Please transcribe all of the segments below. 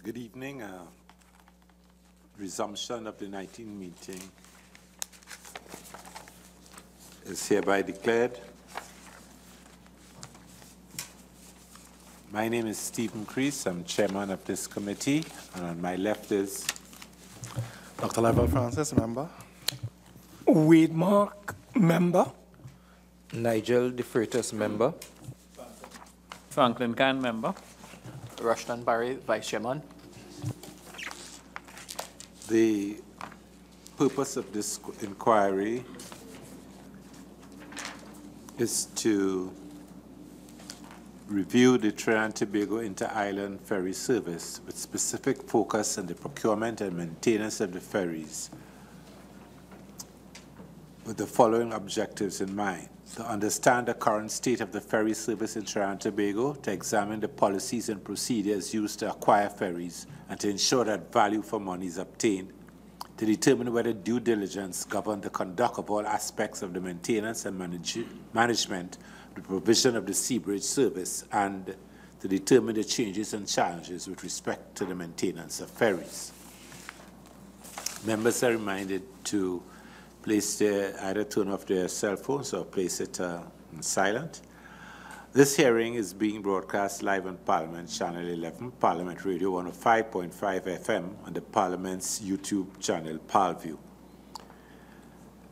Good evening. Resumption of the 19th meeting is hereby declared. My name is Stephen Crease. I'm chairman of this committee, and on my left is Dr. Level Francis, member. Wade Mark, member. Nigel De Freitas, member. Franklin Khan, member. Rushton Barry, vice chairman. the purpose of this inquiry is to review the Trinidad and Tobago inter-island ferry service with specific focus on the procurement and maintenance of the ferries, with the following objectives in mind: to understand the current state of the ferry service in Trinidad and Tobago, to examine the policies and procedures used to acquire ferries, and to ensure that value for money is obtained, to determine whether due diligence govern the conduct of all aspects of the maintenance and management, the provision of the sea bridge service, and to determine the changes and challenges with respect to the maintenance of ferries. Members are reminded to either turn off their cell phones or place it on silent. This hearing is being broadcast live on Parliament Channel 11, Parliament Radio 105.5 FM, and the Parliament's YouTube channel, ParlView.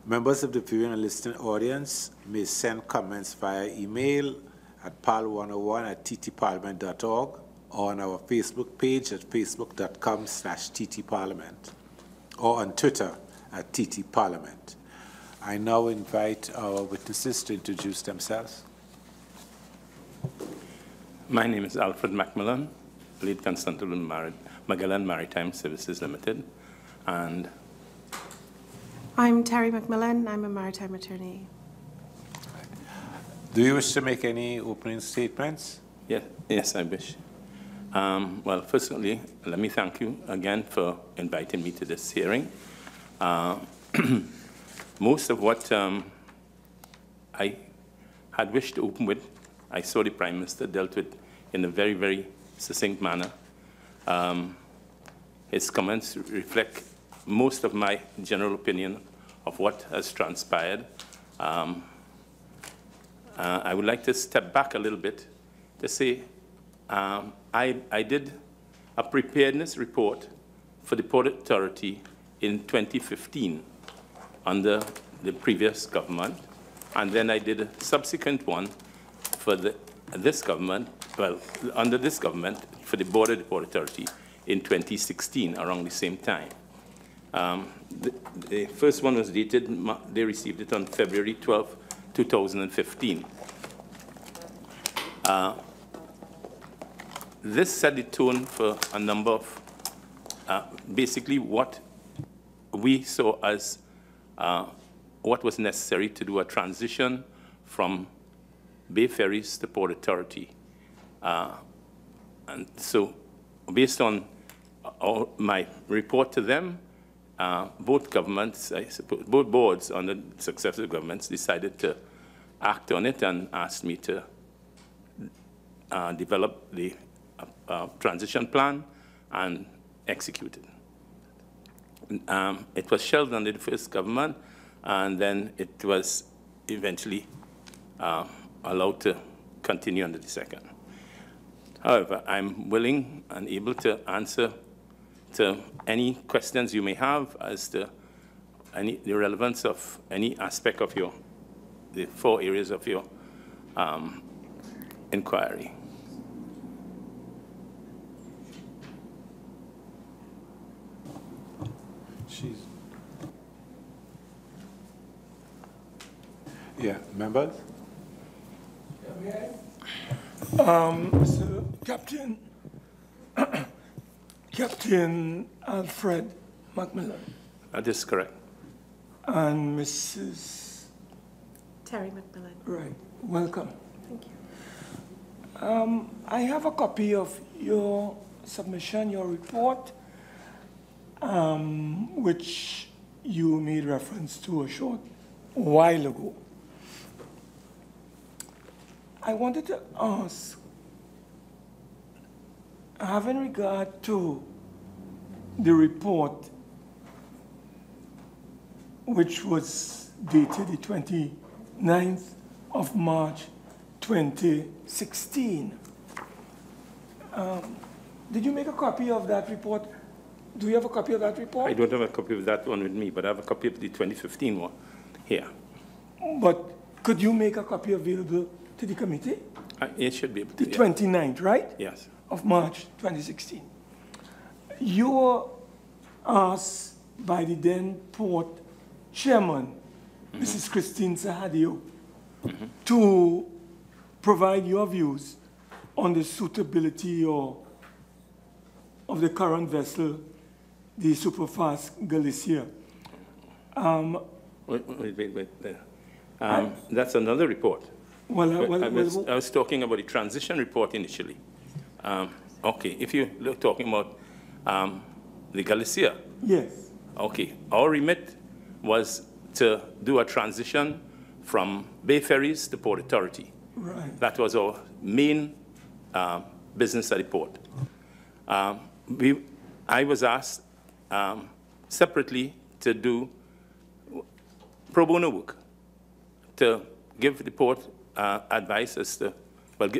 Members of the viewing and listening audience may send comments via email at parl101@ttparliament.org or on our Facebook page at facebook.com/ttparliament or on Twitter at ttparliament. I now invite our witnesses to introduce themselves. My name is Alfred McMillan, lead consultant in Magellan Maritime Services Limited, and I'm Terry McMillan. I'm a maritime attorney. Do you wish to make any opening statements? Yes, I wish. Well, firstly, let me thank you again for inviting me to this hearing. Most of what I had wished to open with, I saw the Prime Minister dealt with in a very, very succinct manner. His comments reflect most of my general opinion of what has transpired. I would like to step back a little bit to say I did a preparedness report for the Port Authority in 2015 under the previous government, and then I did a subsequent one for this government, well, under this government, for the Board of the Port Authority in 2016, around the same time. The first one was dated, they received it on February 12, 2015. This set the tone for a number of, basically what we saw as what was necessary to do a transition from Bay Ferries to Port Authority. And so based on my report to them, both governments, I suppose, both boards under successive governments decided to act on it and asked me to develop the transition plan and execute it. It was shelved under the first government, and then it was eventually allowed to continue under the second. However, I'm willing and able to answer to any questions you may have as to the relevance of any aspect of the 4 areas of your inquiry. Yeah, members? So Captain Alfred McMillan. That is correct. And Mrs. Terry McMillan. Right. Welcome. Thank you. I have a copy of your submission, your report, which you made reference to a short while ago. I wanted to ask, having regard to the report, which was dated the 29th of March 2016, did you make a copy of that report? Do you have a copy of that report? I don't have a copy of that one with me, but I have a copy of the 2015 one here. But could you make a copy available to the committee? It should be able to. The 29th, right? Yes. Of March 2016. You were asked by the then port chairman, Mrs. Christine Sahadio, to provide your views on the suitability of the current vessel, the Superfast Galicia. Wait. That's another report. I was talking about the transition report initially. Okay, if you're talking about the Galicia. Yes. Okay, our remit was to do a transition from Bay Ferries to Port Authority. Right. That was our main business at the port. I was asked separately to do pro bono work, to give the port advice as to, well,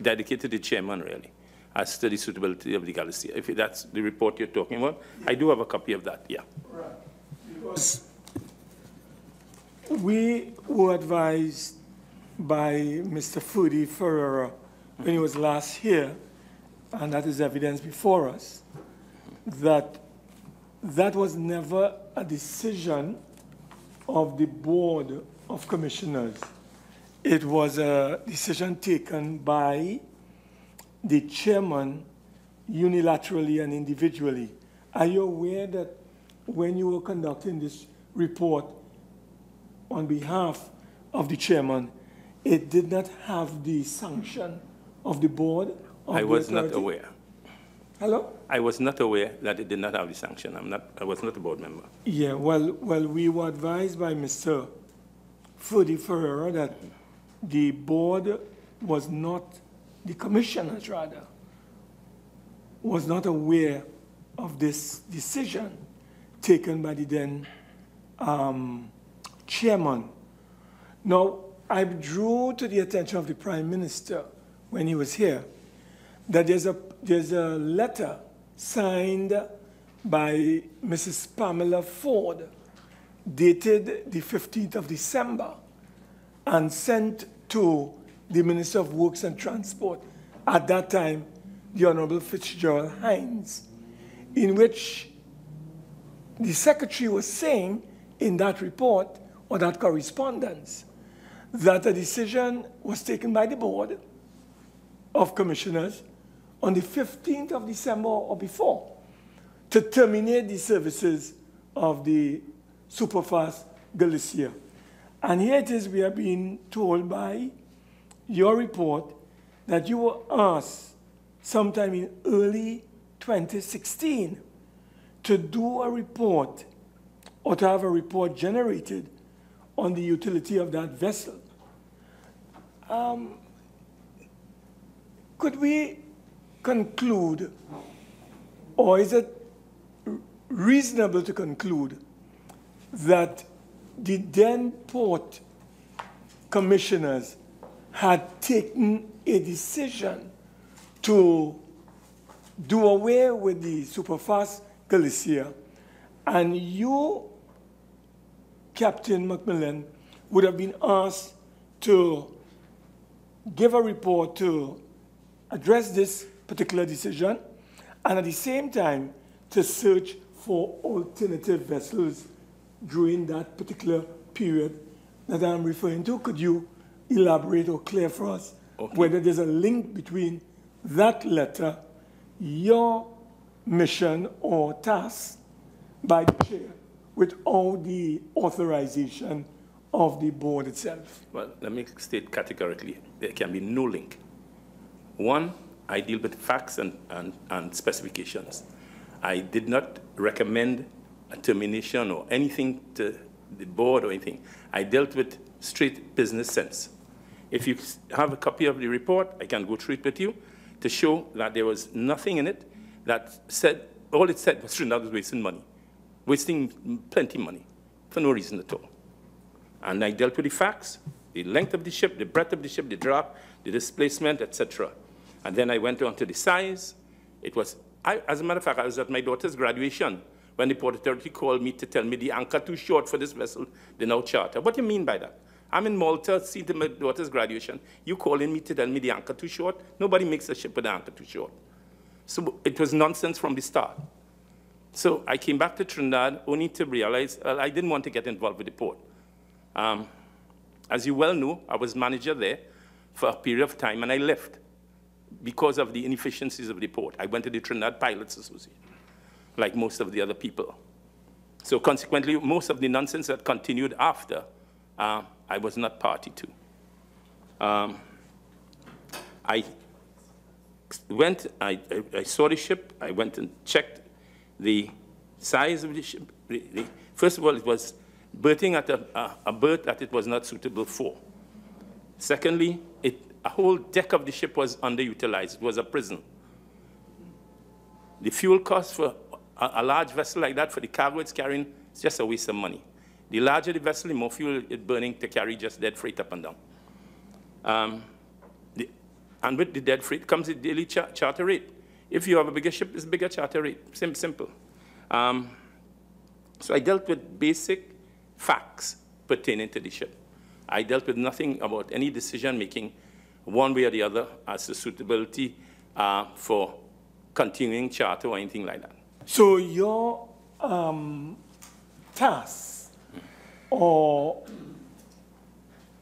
dedicated to the chairman really, as to the suitability of the Galicia. If that's the report you're talking about, I do have a copy of that, yeah. Right. Because we were advised by Mr. Ferry when he was last here, and that is evidence before us, that that was never a decision of the Board of Commissioners. It was a decision taken by the chairman unilaterally and individually. Are you aware that when you were conducting this report on behalf of the chairman, it did not have the sanction of the board? I was not aware. Hello? I was not aware that it did not have the sanction. I was not a board member. Yeah, well, we were advised by Mr. Ferry that the board was not, the commissioners rather, was not aware of this decision taken by the then chairman. Now, I drew to the attention of the Prime Minister when he was here that there's a letter signed by Mrs. Pamela Ford, dated the 15th of December, and sent to the Minister of Works and Transport, at that time, the Honorable Fitzgerald Hines, in which the Secretary was saying in that report, or that correspondence, that a decision was taken by the Board of Commissioners on the 15th of December or before to terminate the services of the Superfast Galicia. And here it is, we are being told by your report that you were asked sometime in early 2016 to do a report or to have a report generated on the utility of that vessel. Could we conclude, or is it reasonable to conclude, that the then port commissioners had taken a decision to do away with the Superfast Galicia, and you, Captain McMillan, would have been asked to give a report to address this particular decision, and at the same time to search for alternative vessels during that particular period that I'm referring to? Could you elaborate or clear for us whether there's a link between that letter, your mission or task by the chair, without the authorization of the board itself? Well, let me state categorically, there can be no link. One, I deal with facts and specifications. I did not recommend a termination or anything to the board or anything. I dealt with straight business sense. If you have a copy of the report, I can go through it with you. to show that there was nothing in it that said, all it said was Trinidad was wasting plenty of money for no reason at all. And I dealt with the facts, the length of the ship, the breadth of the ship, the draft, the displacement, etc. And then I went on to the size. It was, as a matter of fact, I was at my daughter's graduation when the Port Authority called me to tell me the anchor too short for this vessel, they now charter. What do you mean by that? I'm in Malta, seeing to my daughter's graduation. You calling me to tell me the anchor too short? Nobody makes a ship with the anchor too short. So it was nonsense from the start. So I came back to Trinidad only to realize I didn't want to get involved with the port. As you well know, I was manager there for a period of time, and I left because of the inefficiencies of the port. I went to the Trinidad Pilots Association, like most of the other people. So consequently, most of the nonsense that continued after, I was not party to. I saw the ship, I went and checked the size of the ship. First of all, it was berthing at a berth that it was not suitable for. Secondly, a whole deck of the ship was underutilized. It was a prison. The fuel cost for a large vessel like that for the cargo it's carrying is just a waste of money. The larger the vessel, the more fuel it's burning to carry just dead freight up and down. And with the dead freight comes the daily charter rate. If you have a bigger ship, it's a bigger charter rate. Simple. So I dealt with basic facts pertaining to the ship. I dealt with nothing about any decision-making one way or the other as to suitability for continuing charter or anything like that. So your task or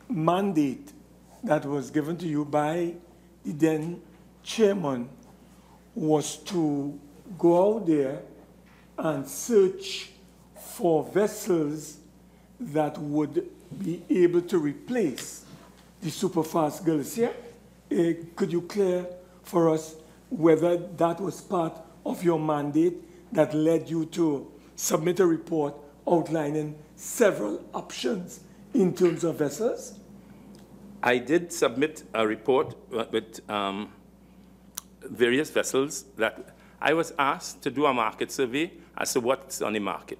mandate that was given to you by the then chairman was to go out there and search for vessels that would be able to replace the superfast Galicia. Could you clear for us whether that was part of your mandate that led you to submit a report outlining several options in terms of vessels? I did submit a report with various vessels that I was asked to do a market survey as to what's on the market.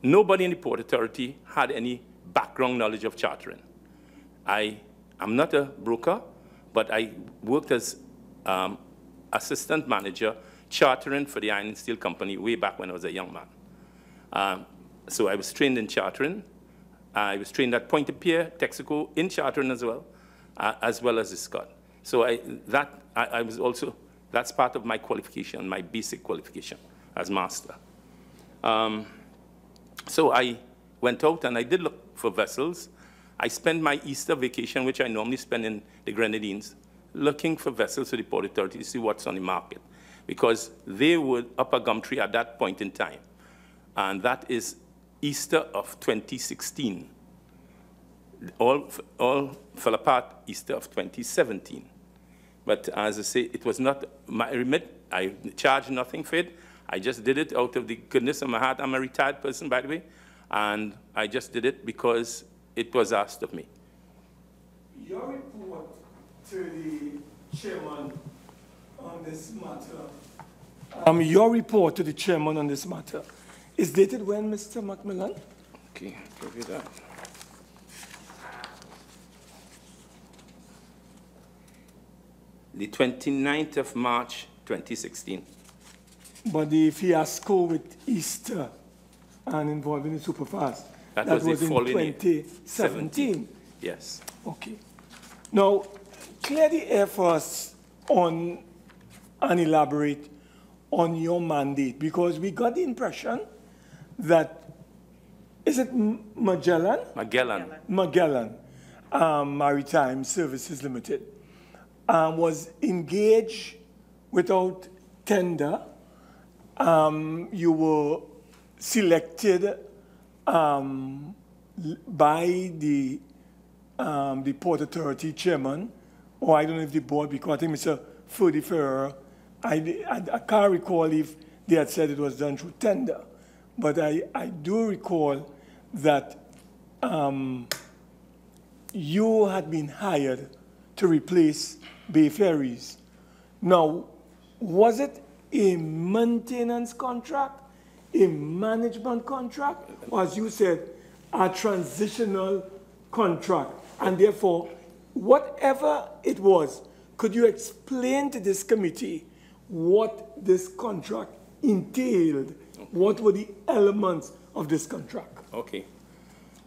Nobody in the Port Authority had any background knowledge of chartering. I am not a broker, but I worked as assistant manager chartering for the Iron and Steel Company way back when I was a young man. So I was trained in chartering. I was trained at Pointe-a-Pierre, Texaco, in chartering as well as the Scott. So I was also, that's part of my qualification, my basic qualification as master. So I went out and I did look for vessels. I spent my Easter vacation, which I normally spend in the Grenadines, looking for vessels for the Port Authority to see what's on the market, because they were up a gum tree at that point in time. And that is Easter of 2016. All fell apart Easter of 2017. But as I say, it was not my remit. I charged nothing for it. I just did it out of the goodness of my heart. I'm a retired person, by the way, and I just did it because it was asked of me. Your report to the chairman on this matter, your report to the chairman on this matter is dated when, Mr. McMillan? Okay, give you that. The 29th of March, 2016. But the fiasco with Easter and involving the superfast, that was in 2017. Yes. Okay. Now, clear the air for us on and elaborate on your mandate, because we got the impression that, is it Magellan? Magellan. Magellan Maritime Services Limited was engaged without tender. You were selected by the Port Authority chairman, or I don't know if the board, because I think Mr. Ferry, I can't recall if they had said it was done through tender, but I do recall that you had been hired to replace Bay Ferries. Now, was it a maintenance contract, a management contract, or as you said, a transitional contract? And therefore, whatever it was, could you explain to this committee what this contract entailed? What were the elements of this contract? Okay.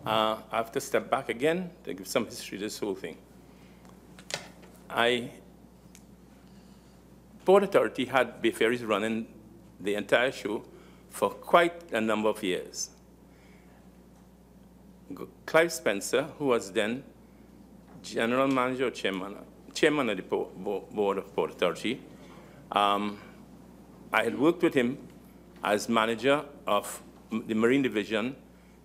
I have to step back again to give some history to this whole thing. Port Authority had Bay Ferries running the entire show for quite a number of years. Clive Spencer, who was then general manager or chairman of the board of Port Authority, I had worked with him as manager of the Marine Division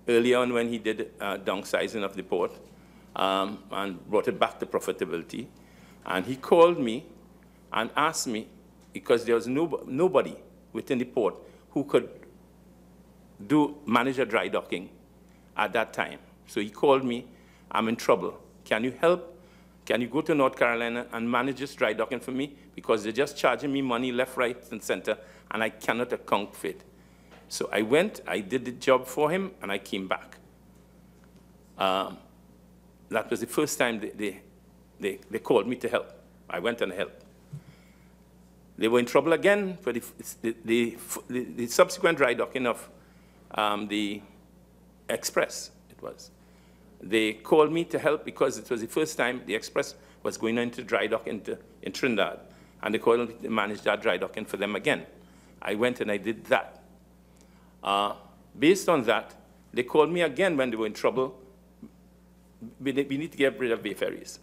early on when he did downsizing of the port and brought it back to profitability. And he called me and asked me, because there was nobody within the port who could manage a dry docking at that time. So he called me, I'm in trouble. Can you help? Can you go to North Carolina and manage this dry docking for me? Because they're just charging me money left, right, and center, and I cannot account for it. So I went, I did the job for him, and I came back. That was the first time they called me to help. I went and helped. They were in trouble again for the subsequent dry docking of the Express, it was. They called me to help because it was the first time the Express was going into dry dock in Trinidad. And they called me to manage that dry docking for them again. I went and I did that. Based on that, they called me again when they were in trouble. We need to get rid of Bay Ferries.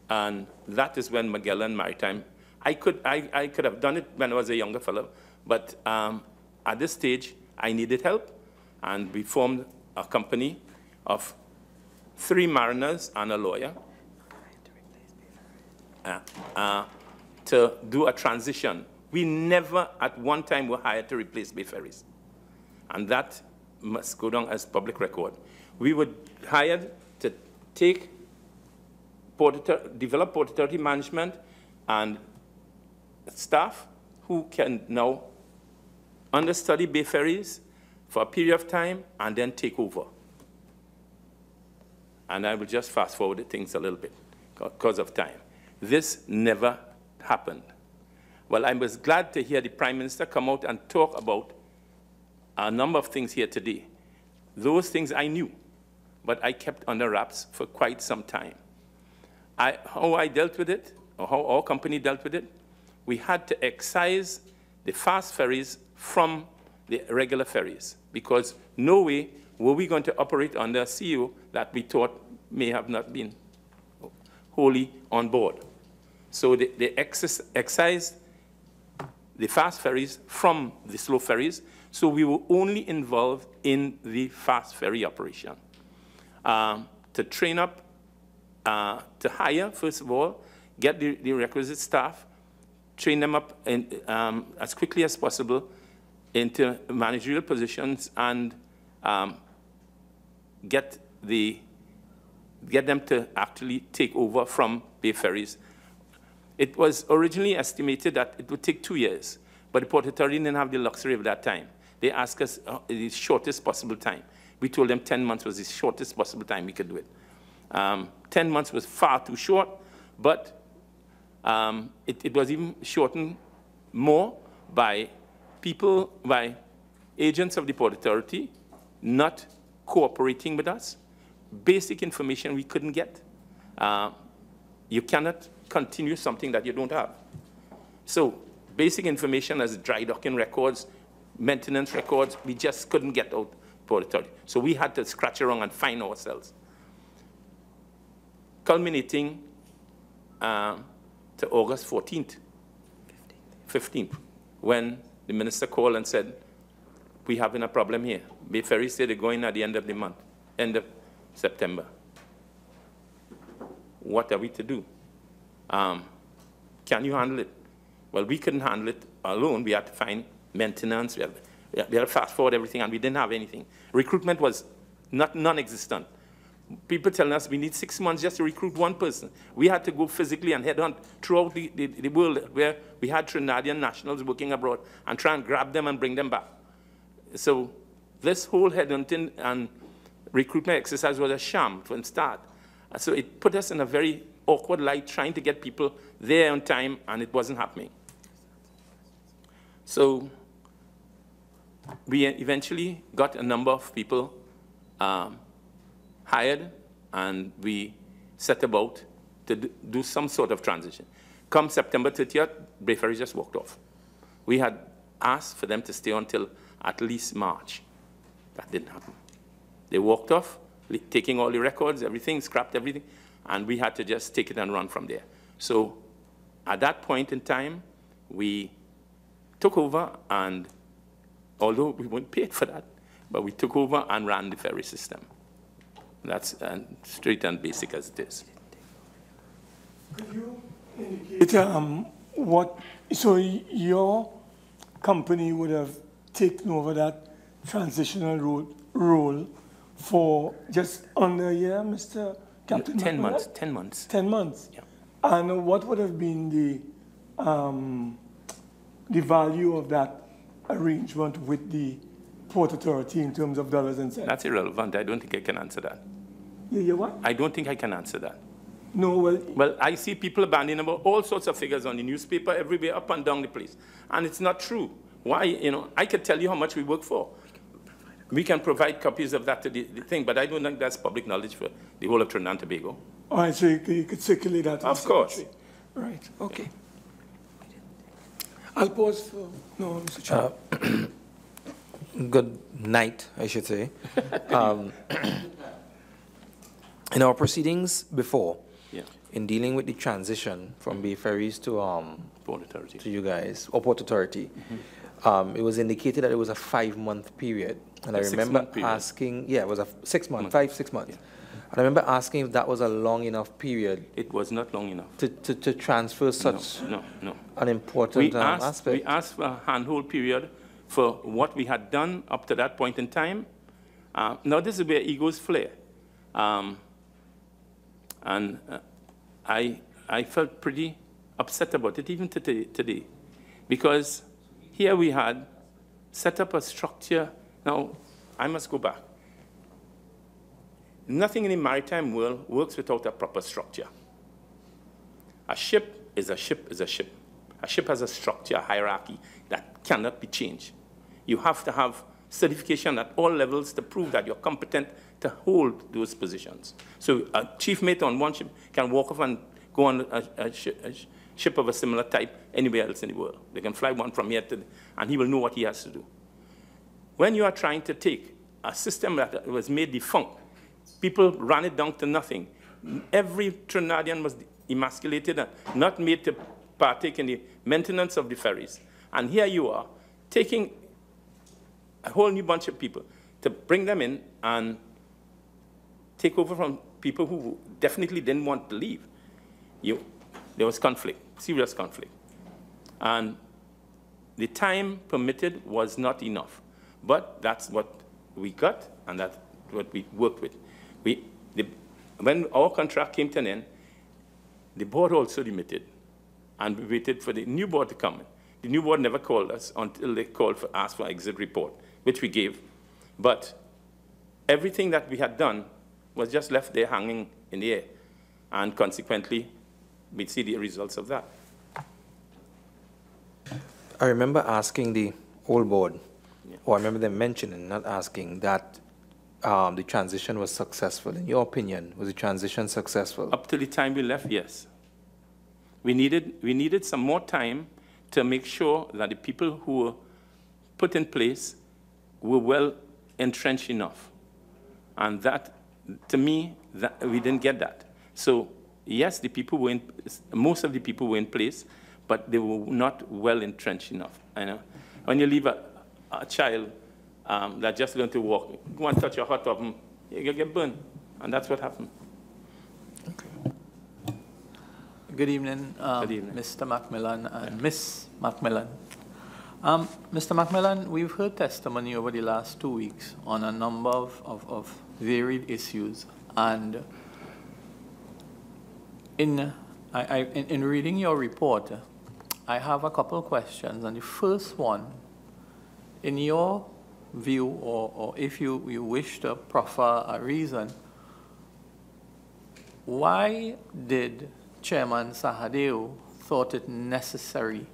And that is when Magellan Maritime, I could have done it when I was a younger fellow, but at this stage, I needed help. And we formed a company of 3 mariners and a lawyer to do a transition. We never at one time were hired to replace Bay Ferries. And that must go down as public record. We were hired to take develop Port Authority management and staff who can now understudy Bay Ferries for a period of time and then take over. And I will just fast forward things a little bit because of time. This never happened. Well, I was glad to hear the Prime Minister come out and talk about a number of things here today. Those things I knew, but I kept under wraps for quite some time. How I dealt with it, or how our company dealt with it, we had to excise the fast ferries from the regular ferries, because no way were we going to operate under a CEO that we thought may have not been wholly on board. So they excised the fast ferries from the slow ferries, so we were only involved in the fast ferry operation. To train up, to hire, first of all, get the requisite staff, train them up as quickly as possible into managerial positions, and get them to actually take over from Bay Ferries. It was originally estimated that it would take 2 years, but the Port Authority didn't have the luxury of that time. They asked us the shortest possible time. We told them 10 months was the shortest possible time we could do it. 10 months was far too short, but it was even shortened more by agents of the Port Authority not cooperating with us. Basic information we couldn't get. You cannot continue something that you don't have. So basic information as dry docking records, maintenance records, we just couldn't get out Port Authority. So we had to scratch around and find ourselves. Culminating to August 15th, when the minister called and said, we're having a problem here. Bay Ferry said they're going at the end of the month, end of September. What are we to do? Can you handle it? Well, we couldn't handle it alone. We had to find maintenance. We had to fast forward everything, and we didn't have anything. Recruitment was non-existent. people telling us we need 6 months just to recruit one person. We had to go physically and headhunt throughout the world where we had Trinidadian nationals working abroad and try and grab them and bring them back. So this whole headhunting and recruitment exercise was a sham from the start. So it put us in a very awkward light trying to get people there on time, and it wasn't happening. So we eventually got a number of people hired, and we set about to do some sort of transition. Come September 30th, Ferry just walked off. We had asked for them to stay until at least March. That didn't happen. They walked off, taking all the records, everything, scrapped everything, and we had to just take it and run from there. So at that point in time, we took over, and although we weren't paid for that, but we took over and ran the ferry system. That's straight and basic as it is. Could you indicate so your company would have taken over that transitional role for just under a year, Mr. Captain? 10 months. 10 months. 10 months. Yeah. And what would have been the value of that arrangement with the Port Authority in terms of dollars and cents? That's irrelevant. I don't think I can answer that. You what? I don't think I can answer that. No, well... Well, I see people abandoning about all sorts of figures on the newspaper everywhere, up and down the place. And it's not true. Why, you know, I could tell you how much we work for. We can provide copies of that to the thing, but I don't think that's public knowledge for the whole of Trinidad and Tobago. All right, so you could circulate that to Of course. Right, okay. I'll pause for... No, Mr. Chair. Good night, I should say. In our proceedings before, in dealing with the transition from Bay Ferries to Port Authority, to you guys, or Port Authority, it was indicated that it was a 5-month period. And I remember asking, it was a 6 month, 6 months. Yeah. And I remember asking if that was a long enough period. It was not long enough. To transfer such no. an important aspect. We asked for a handhold period for what we had done up to that point in time. Now this is where egos flare. And I felt pretty upset about it, even today. Because here we had set up a structure. Now, I must go back. Nothing in the maritime world works without a proper structure. A ship is a ship is a ship. A ship has a structure, a hierarchy that cannot be changed. You have to have certification at all levels to prove that you're competent to hold those positions. So a chief mate on one ship can walk off and go on a ship of a similar type anywhere else in the world. They can fly one from here to, and he will know what he has to do. When you are trying to take a system that was made defunct, people ran it down to nothing. Every Trinidadian was emasculated and not made to partake in the maintenance of the ferries. And here you are, taking a whole new bunch of people to bring them in and take over from people who definitely didn't want to leave. There was conflict, serious conflict. And the time permitted was not enough. But that's what we got, and that's what we worked with. When our contract came to an end, the board also limited, and we waited for the new board to come in. The new board never called us until they asked for an exit report, which we gave. But everything that we had done was just left there hanging in the air, and consequently, we'd see the results of that. I remember asking the old board, or I remember them mentioning, not asking, that the transition was successful. In your opinion, was the transition successful? Up to the time we left, yes. We needed some more time to make sure that the people who were put in place were well entrenched enough. And that, to me, we didn't get that. So, yes, most of the people were in place, but they were not well entrenched enough. You know? When you leave a child that just learned to walk, go and touch your hot oven, you get burned. And that's what happened. Okay. Good evening, Good evening. Mr. McMillan and Miss McMillan. Mr. McMillan, we've heard testimony over the last 2 weeks on a number of varied issues And in reading your report, I have a couple of questions. And the first one, in your view, or if you wish to proffer a reason, why did Chairman Sahadeo thought it necessary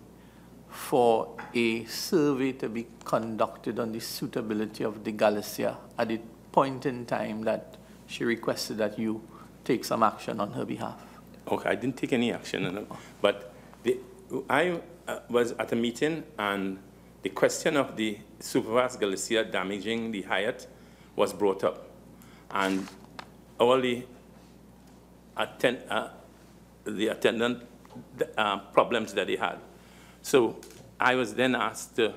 for a survey to be conducted on the suitability of the Galicia at the point in time that she requested that you take some action on her behalf? Okay, I didn't take any action, but I was at a meeting, and the question of the supervised Galicia damaging the Hyatt was brought up, and all the attendant problems that they had. So I was then asked to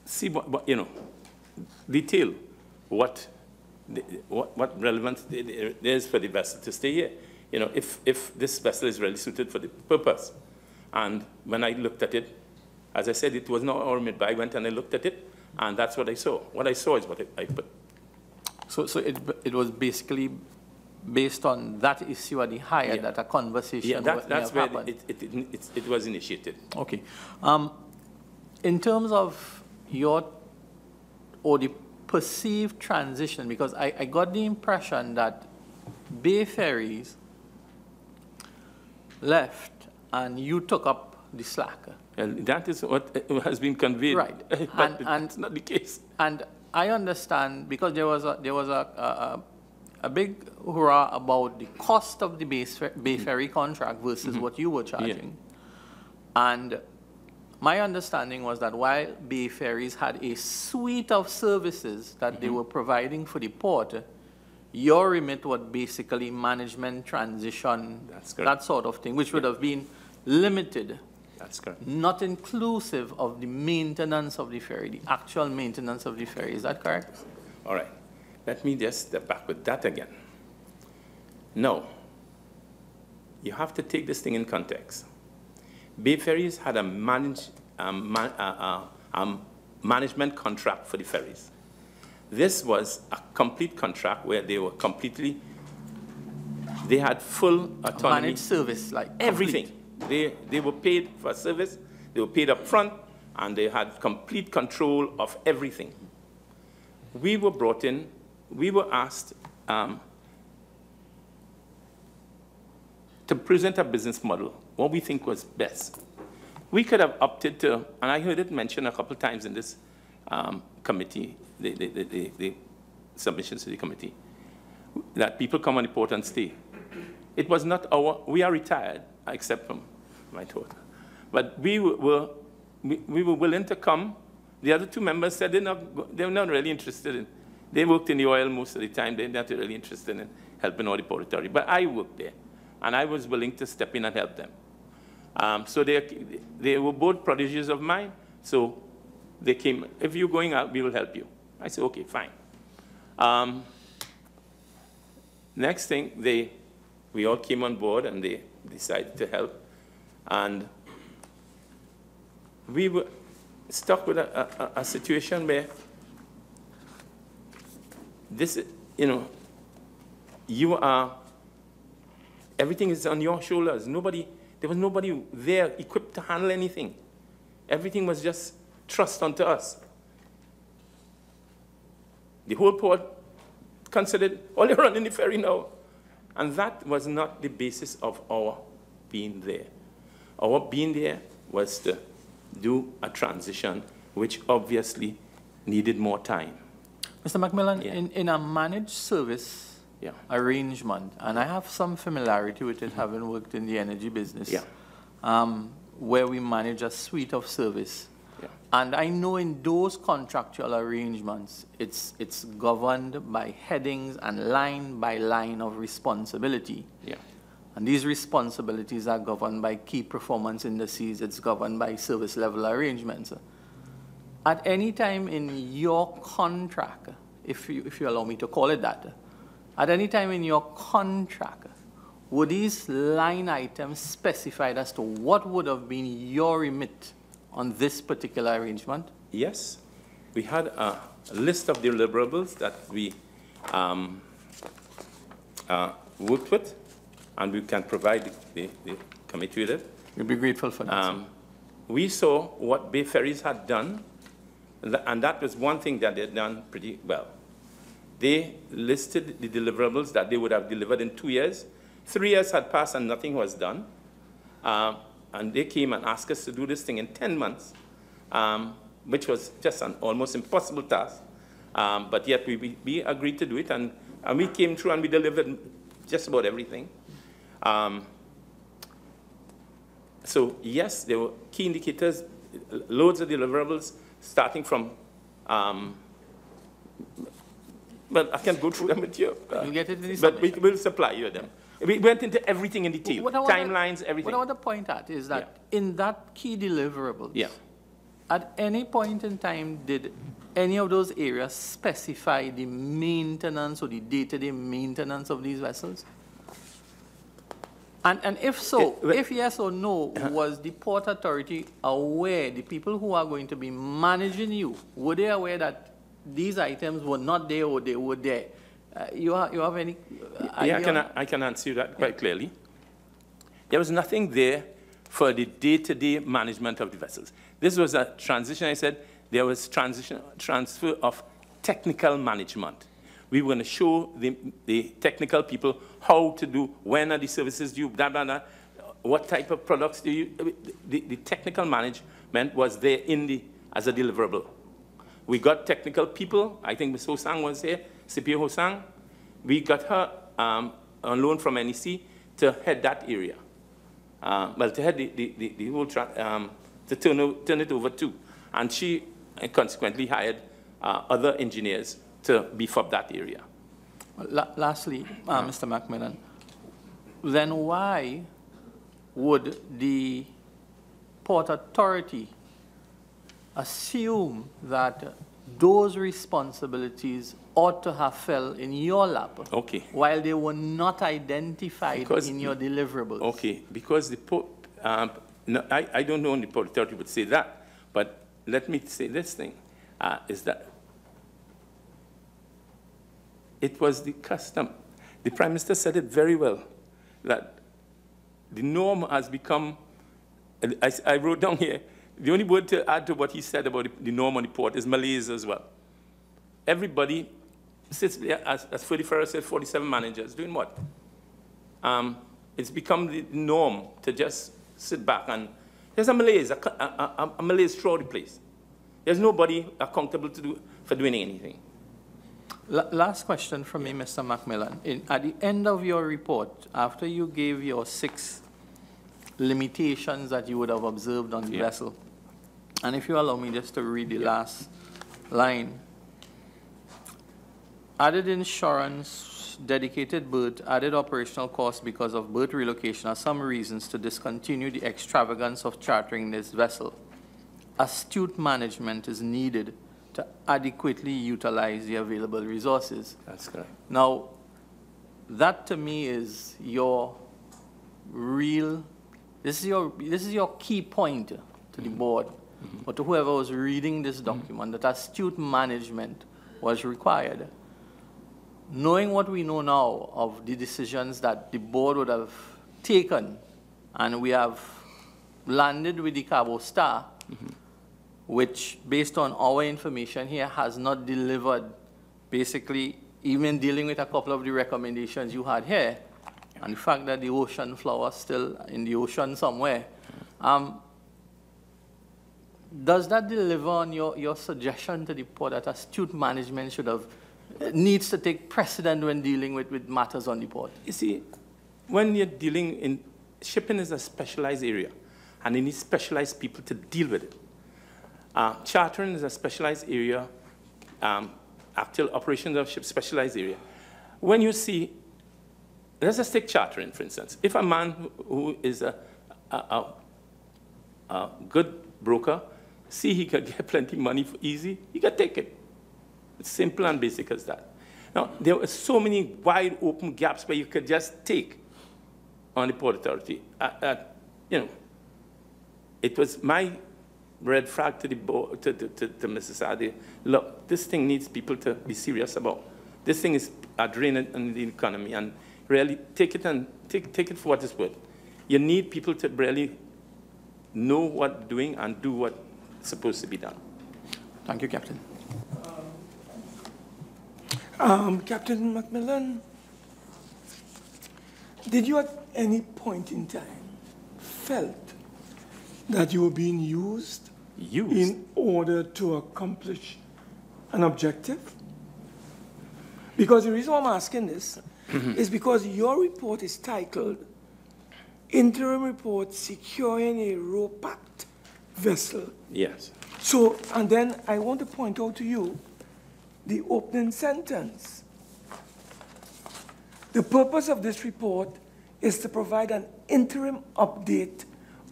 see what detail what relevance there is for the vessel to stay here. If this vessel is really suited for the purpose. And when I looked at it, as I said, it was not all made, but I went and I looked at it, and that's what I saw. What I saw is what I put. So it was basically based on that issue at the Hyatt that a conversation that's where it was initiated. Okay. In terms of the perceived transition, because I got the impression that Bay Ferries left and you took up the slack. And that is what has been conveyed. Right. But that's not the case. And I understand, because there was a big hurrah about the cost of the Bay Ferry contract versus what you were charging. Yeah. And my understanding was that while Bay Ferries had a suite of services that they were providing for the port, your remit was basically management, transition, that sort of thing, which would have been limited. That's correct. Not inclusive of the maintenance of the ferry, the actual maintenance of the ferry. Is that correct? All right. Let me just step back with that again. No. You have to take this thing in context. Bay Ferries had a management contract for the ferries. This was a complete contract where they were they had full autonomy. Managed service, like everything. They were paid for service, they were paid up front, and they had complete control of everything. We were brought in, we were asked to present a business model, what we think was best. We could have opted to, and I heard it mentioned a couple of times in this committee, the submissions to the committee, that people come on the port and stay. It was not we are retired, except from my daughter. But we were willing to come. The other two members said they were not really interested in, they worked in the oil most of the time, they're not really interested in helping all the port authority. But I worked there, and I was willing to step in and help them. So they were both prodigies of mine, so they came, if you're going out, we will help you. I said, okay, fine. Next thing, we all came on board and they decided to help. And we were stuck with a situation where this, everything is on your shoulders. There was nobody there equipped to handle anything. Everything was just thrust onto us. The whole port considered, oh, they're running the ferry now. And that was not the basis of our being there. Our being there was to do a transition, which obviously needed more time. Mr. McMillan, in a managed service arrangement, and I have some familiarity with it, having worked in the energy business, where we manage a suite of service. And I know in those contractual arrangements, it's governed by headings and line by line of responsibility. And these responsibilities are governed by key performance indices. It's governed by service level arrangements. At any time in your contract, if you allow me to call it that, at any time in your contract, were these line items specified as to what would have been your remit on this particular arrangement? Yes. We had a list of deliverables that we worked with, and we can provide the committee with it. We'll be grateful for that. We saw what Bay Ferries had done, and that was one thing that they'd done pretty well. They listed the deliverables that they would have delivered in 2 years. 3 years had passed and nothing was done. And they came and asked us to do this thing in 10 months, which was just an almost impossible task. But yet we agreed to do it, and we came through and we delivered just about everything. So yes, there were key indicators, loads of deliverables, starting from, well, I can go through them with you. You'll get it in the but we will supply you them. We went into everything in detail, timelines, everything. What I want to point at is that in that key deliverables, at any point in time, did any of those areas specify the maintenance or the day-to-day maintenance of these vessels? And if so, if yes or no, was the Port Authority aware, the people who are going to be managing you, were they aware that these items were not there or they were there? You have any idea? I can answer you that quite clearly. There was nothing there for the day-to-day management of the vessels. This was a transition, I said, there was transfer of technical management. We were going to show the technical people how to do, when are the services due, blah, blah, blah, what type of products do you, the technical management was there as a deliverable. We got technical people, I think Ms. Hosang was here, CPA Hosang. We got her on loan from NEC to head that area. Well, to head the whole, to turn it over to. And she consequently hired other engineers to beef up that area. Lastly, Mr. McMillan, then why would the Port Authority assume that those responsibilities ought to have fell in your lap while they were not identified in your deliverables? Okay, because the Port, no, I don't know if the Port Authority would say that, but let me say this thing, is that it was the custom. The Prime Minister said it very well, that the norm has become, I wrote down here, the only word to add to what he said about the norm on the port is malaise as well. Everybody sits there, as Ferry said, 47 managers, doing what? It's become the norm to just sit back and there's a malaise throughout the place. There's nobody accountable for doing anything. Last question from me, Mr. McMillan. At the end of your report, after you gave your 6 limitations that you would have observed on the vessel, and if you allow me just to read the last line. Added insurance, dedicated berth, added operational costs because of berth relocation are some reasons to discontinue the extravagance of chartering this vessel. Astute management is needed to adequately utilize the available resources. That's correct. Now, that to me is your real, this is your key point to the board, or to whoever was reading this document, that astute management was required. Knowing what we know now of the decisions that the board would have taken, and we have landed with the Cabo Star, which, based on our information here, has not delivered, basically, even dealing with a couple of the recommendations you had here, and the fact that the ocean flower is still in the ocean somewhere. Does that deliver on your suggestion to the port that astute management needs to take precedent when dealing with matters on the port? You see, when you're dealing in, shipping is a specialized area, and you need specialized people to deal with it. Chartering is a specialized area, actual operations of ships, specialized area. When you see, let's just take chartering, for instance. If a man who is a good broker, see he can get plenty of money for easy, he can take it. It's simple and basic as that. Now, there were so many wide open gaps where you could just take on the Port Authority. You know, it was my red flag to the board, to Mrs. Adi. Look, this thing needs people to be serious about. This thing is a drain on the economy, and really take it for what it's worth. You need people to really know what they're doing and do what's supposed to be done. Thank you, Captain. Captain McMillan, did you at any point in time felt that you were being used in order to accomplish an objective? Because the reason why I'm asking this is because your report is titled Interim Report Securing a Row-Packed Vessel. Yes. So, and then I want to point out to you the opening sentence. The purpose of this report is to provide an interim update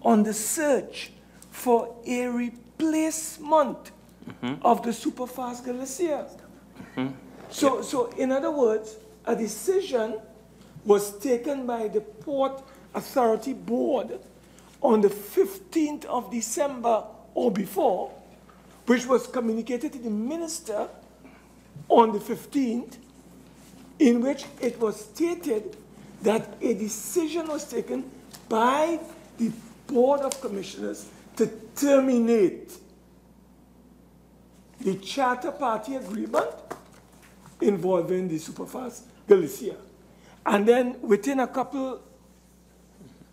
on the search for a replacement of the Superfast Galicia. So in other words, a decision was taken by the Port Authority Board on the 15th of December or before, which was communicated to the minister on the 15th, in which it was stated that a decision was taken by the Board of Commissioners to terminate the charter party agreement involving the Superfast Galicia. And then within a couple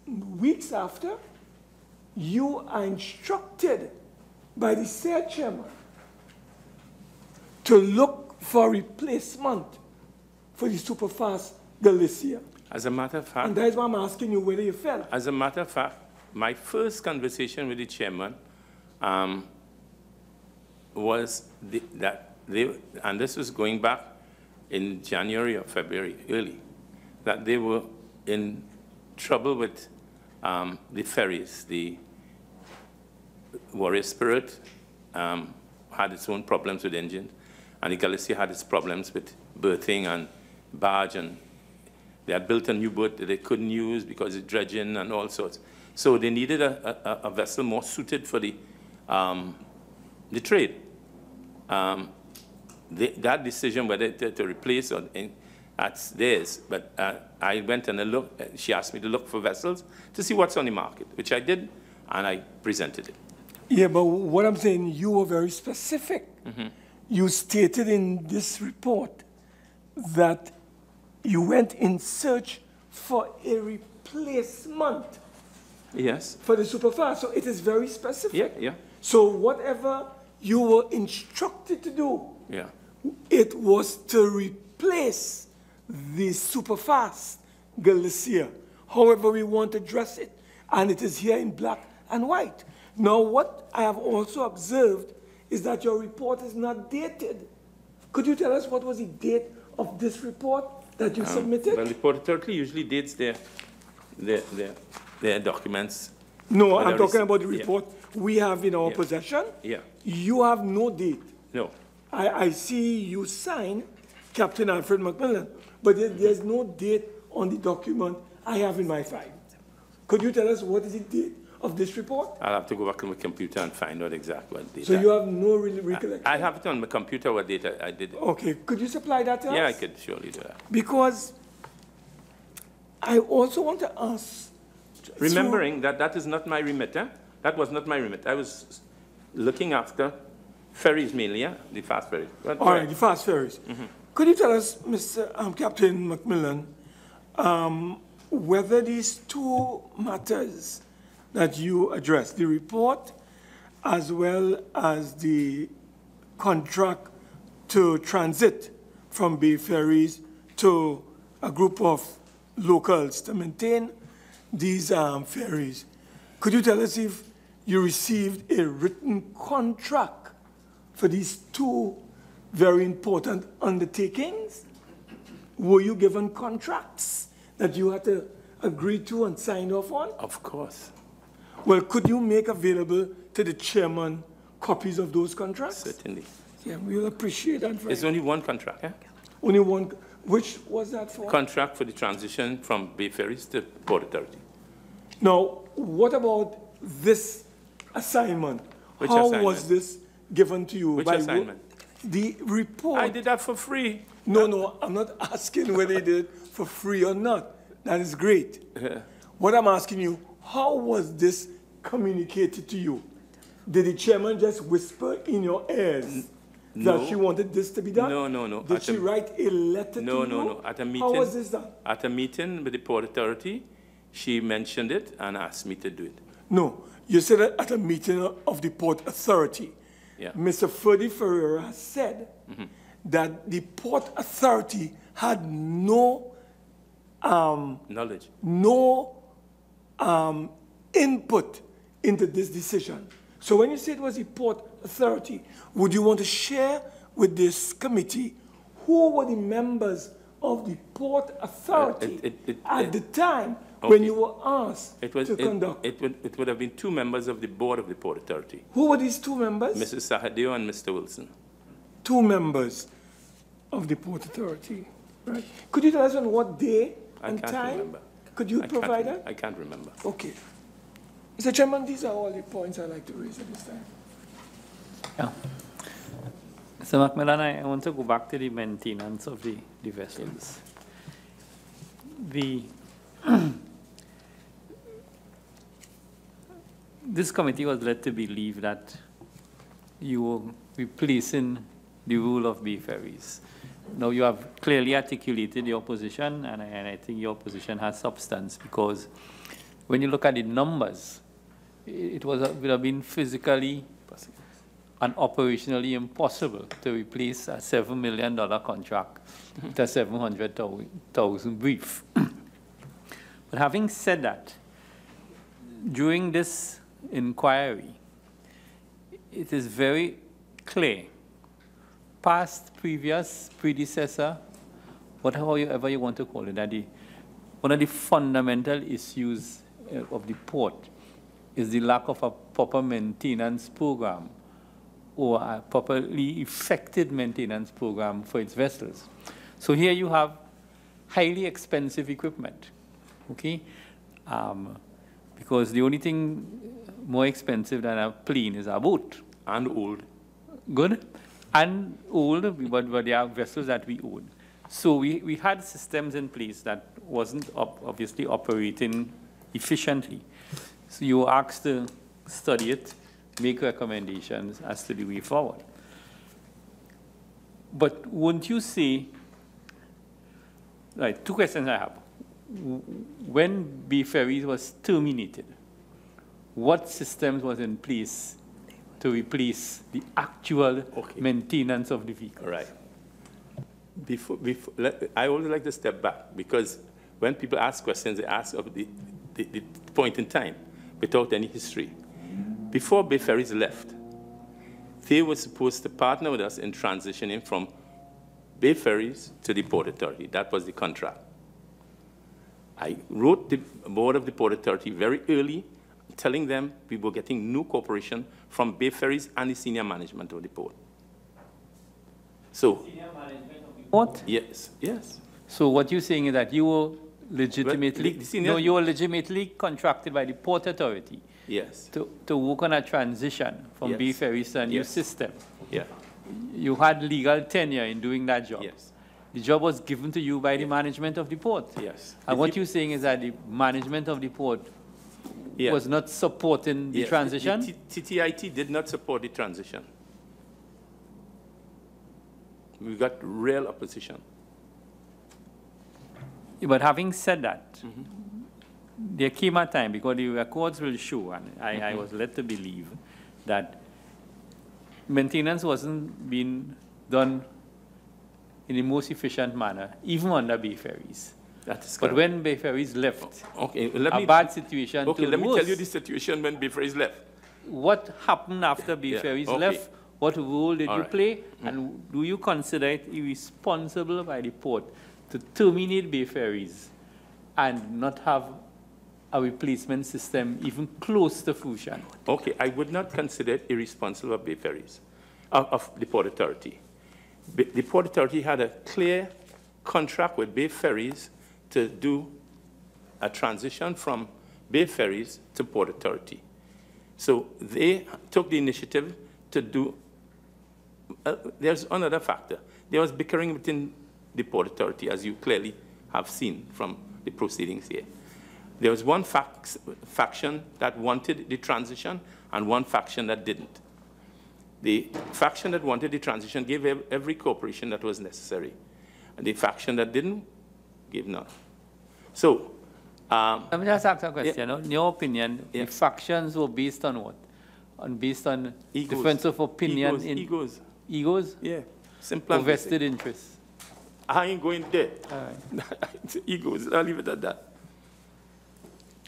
weeks after, you are instructed by the said chairman to look for replacement for the Superfast Galicia. As a matter of fact, and that is why I'm asking you whether you felt. As a matter of fact, my first conversation with the chairman was and this was going back in January or February, early, that they were in trouble with the ferries. The Warrior Spirit had its own problems with engines, and the Galicia had its problems with berthing and barge, and they had built a new boat that they couldn't use because of dredging and all sorts. So they needed a vessel more suited for the trade. That decision whether to replace or that's theirs, but I went and looked. She asked me to look for vessels to see what's on the market, which I did, and I presented it. Yeah, but what I'm saying, you were very specific. You stated in this report that you went in search for a replacement. Yes. For the Superfast, so it is very specific. Yeah. So whatever you were instructed to do, yeah, it was to replace the Superfast Galicia. However we want to dress it, and it is here in black and white. Now, what I have also observed is that your report is not dated. Could you tell us what was the date of this report that you submitted? Well, the Port Authority usually dates their documents. No, I'm talking about the report we have in our possession. Yeah. You have no date. No. I see you sign Captain Alfred McMillan, but there's no date on the document I have in my file. Could you tell us what is the date of this report? I'll have to go back to my computer and find out exactly what date. So you have no recollection? I have it on my computer what date I did. Okay. Could you supply that to us? Yeah, I could surely do that. Because I also want to ask... Remembering that that is not my remit, eh? That was not my remit. I was looking after ferries mainly, yeah? The fast ferries. All right, the fast ferries. Could you tell us, Mr. Captain McMillan, whether these two matters that you addressed, the report as well as the contract to transit from Bay Ferries to a group of locals to maintain these ferries, could you tell us if you received a written contract for these two very important undertakings? Were you given contracts that you had to agree to and sign off on? Of course. Well, could you make available to the chairman copies of those contracts? Certainly. Yeah, we'll appreciate that. There's only one contract, eh? Only one. Which was that for? Contract for the transition from Bay Ferries to Port Authority. Now, what about this assignment? How was this given to you? Which assignment? The report. I did that for free. No, I'm not asking whether he did it for free or not. That is great. What I'm asking you, how was this communicated to you? Did the chairman just whisper in your ears that she wanted this to be done? No. Did she write a letter to you? No. At a meeting, how was this done? At a meeting with the Port Authority, she mentioned it and asked me to do it. No, you said that at a meeting of the Port Authority. Yeah. Mr. Ferry Ferreira said that the Port Authority had no knowledge, no input into this decision. So when you say it was the Port Authority, would you want to share with this committee who were the members of the Port Authority at the time when you were asked to conduct? It would have been 2 members of the board of the Port Authority. Who were these 2 members? Mrs. Sahadeo and Mr. Wilson. 2 members of the Port Authority. Right. Could you tell us on what day and time? Remember. Could you provide that? I can't remember. Okay. Mr. Chairman, these are all the points I'd like to raise at this time. Yeah. Mr. McMillan, I want to go back to the maintenance of the vessels. This committee was led to believe that you were replacing the rule of Bay Ferries. Now, you have clearly articulated your position, and I think your position has substance, because when you look at the numbers, it would have been physically and operationally impossible to replace a $7 million contract with a 700,000 brief. But having said that, during this inquiry, it is very clear, past, previous, predecessor, however you want to call it, that one of the fundamental issues of the port is the lack of a proper maintenance program or a properly effective maintenance program for its vessels. So here you have highly expensive equipment, okay? Because the only thing more expensive than a plane is a boat. And old. Good. And old, but they are vessels that we own. So we had systems in place that wasn't obviously operating efficiently. So you were asked to study it, make recommendations as to the way forward. But wouldn't you say, right, 2 questions I have. When Bay Ferries was terminated, what systems was in place to replace the actual maintenance of the vehicle? Right. I always like to step back, because when people ask questions, they ask of the point in time without any history. Before Bay Ferries left, they were supposed to partner with us in transitioning from Bay Ferries to the Port Authority. That was the contract. I wrote the board of the Port Authority very early, telling them we were getting new cooperation from Bay Ferries and the senior management of the port. So, senior management of the port? Yes, yes. So what you're saying is that you were legitimately, you were legitimately contracted by the Port Authority. Yes. To work on a transition from Bay Ferries to a new system. Yeah. You had legal tenure in doing that job. Yes. The job was given to you by the management of the port. Yes. And what you're saying is that the management of the port was not supporting the transition? TTIT did not support the transition. We got real opposition. But having said that, there came a time, because the records will show, and I was led to believe, that maintenance wasn't being done in the most efficient manner, even under Bay Ferries. That is correct. But when Bay Ferries left, a bad situation let me tell you the situation when Bay Ferries left. What happened after Bay Ferries left? What role did you play? And do you consider it irresponsible by the port to terminate Bay Ferries and not have a replacement system even close to fruition? Okay, I would not consider it irresponsible of Bay Ferries, of the Port Authority. The Port Authority had a clear contract with Bay Ferries to do a transition from Bay Ferries to Port Authority. So they took the initiative to do, there's another factor. There was bickering within the Port Authority, as you clearly have seen from the proceedings here. There was one faction that wanted the transition and one faction that didn't. The faction that wanted the transition gave every cooperation that was necessary. And the faction that didn't gave none. So, let me just ask a question. Yeah. In your opinion, the factions were based on what? Based on egos. difference of opinion Egos. Egos? Yeah. Simple and vested basic. interests. I ain't going there. All right. It's egos. I'll leave it at that.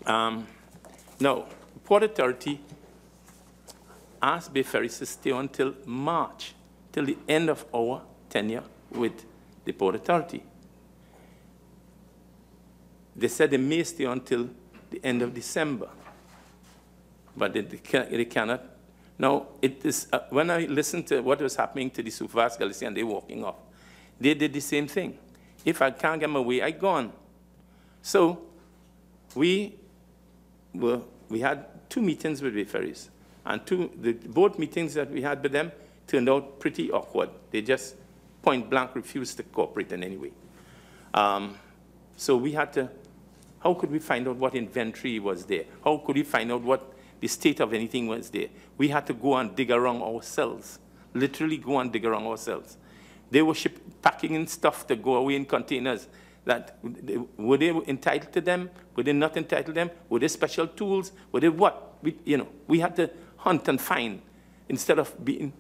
Now, Port Authority asked Bay Ferries to stay until March, till the end of our tenure with the Port Authority. They said they may stay until the end of December, but they cannot. Now, it is, when I listened to what was happening to the Supervisors Galaxy and they walking off, they did the same thing. If I can't get my way, I gone. So we had 2 meetings with Bay Ferries, and both meetings that we had with them turned out pretty awkward. They just point blank refused to cooperate in any way. So we had to, how could we find out what inventory was there? How could we find out what the state of anything was there? We had to go and dig around ourselves, literally go and dig around ourselves. They were packing in stuff to go away in containers. That were they entitled to them? Were they not entitled to them? Were they special tools? Were they what? We had to hunt and find instead of being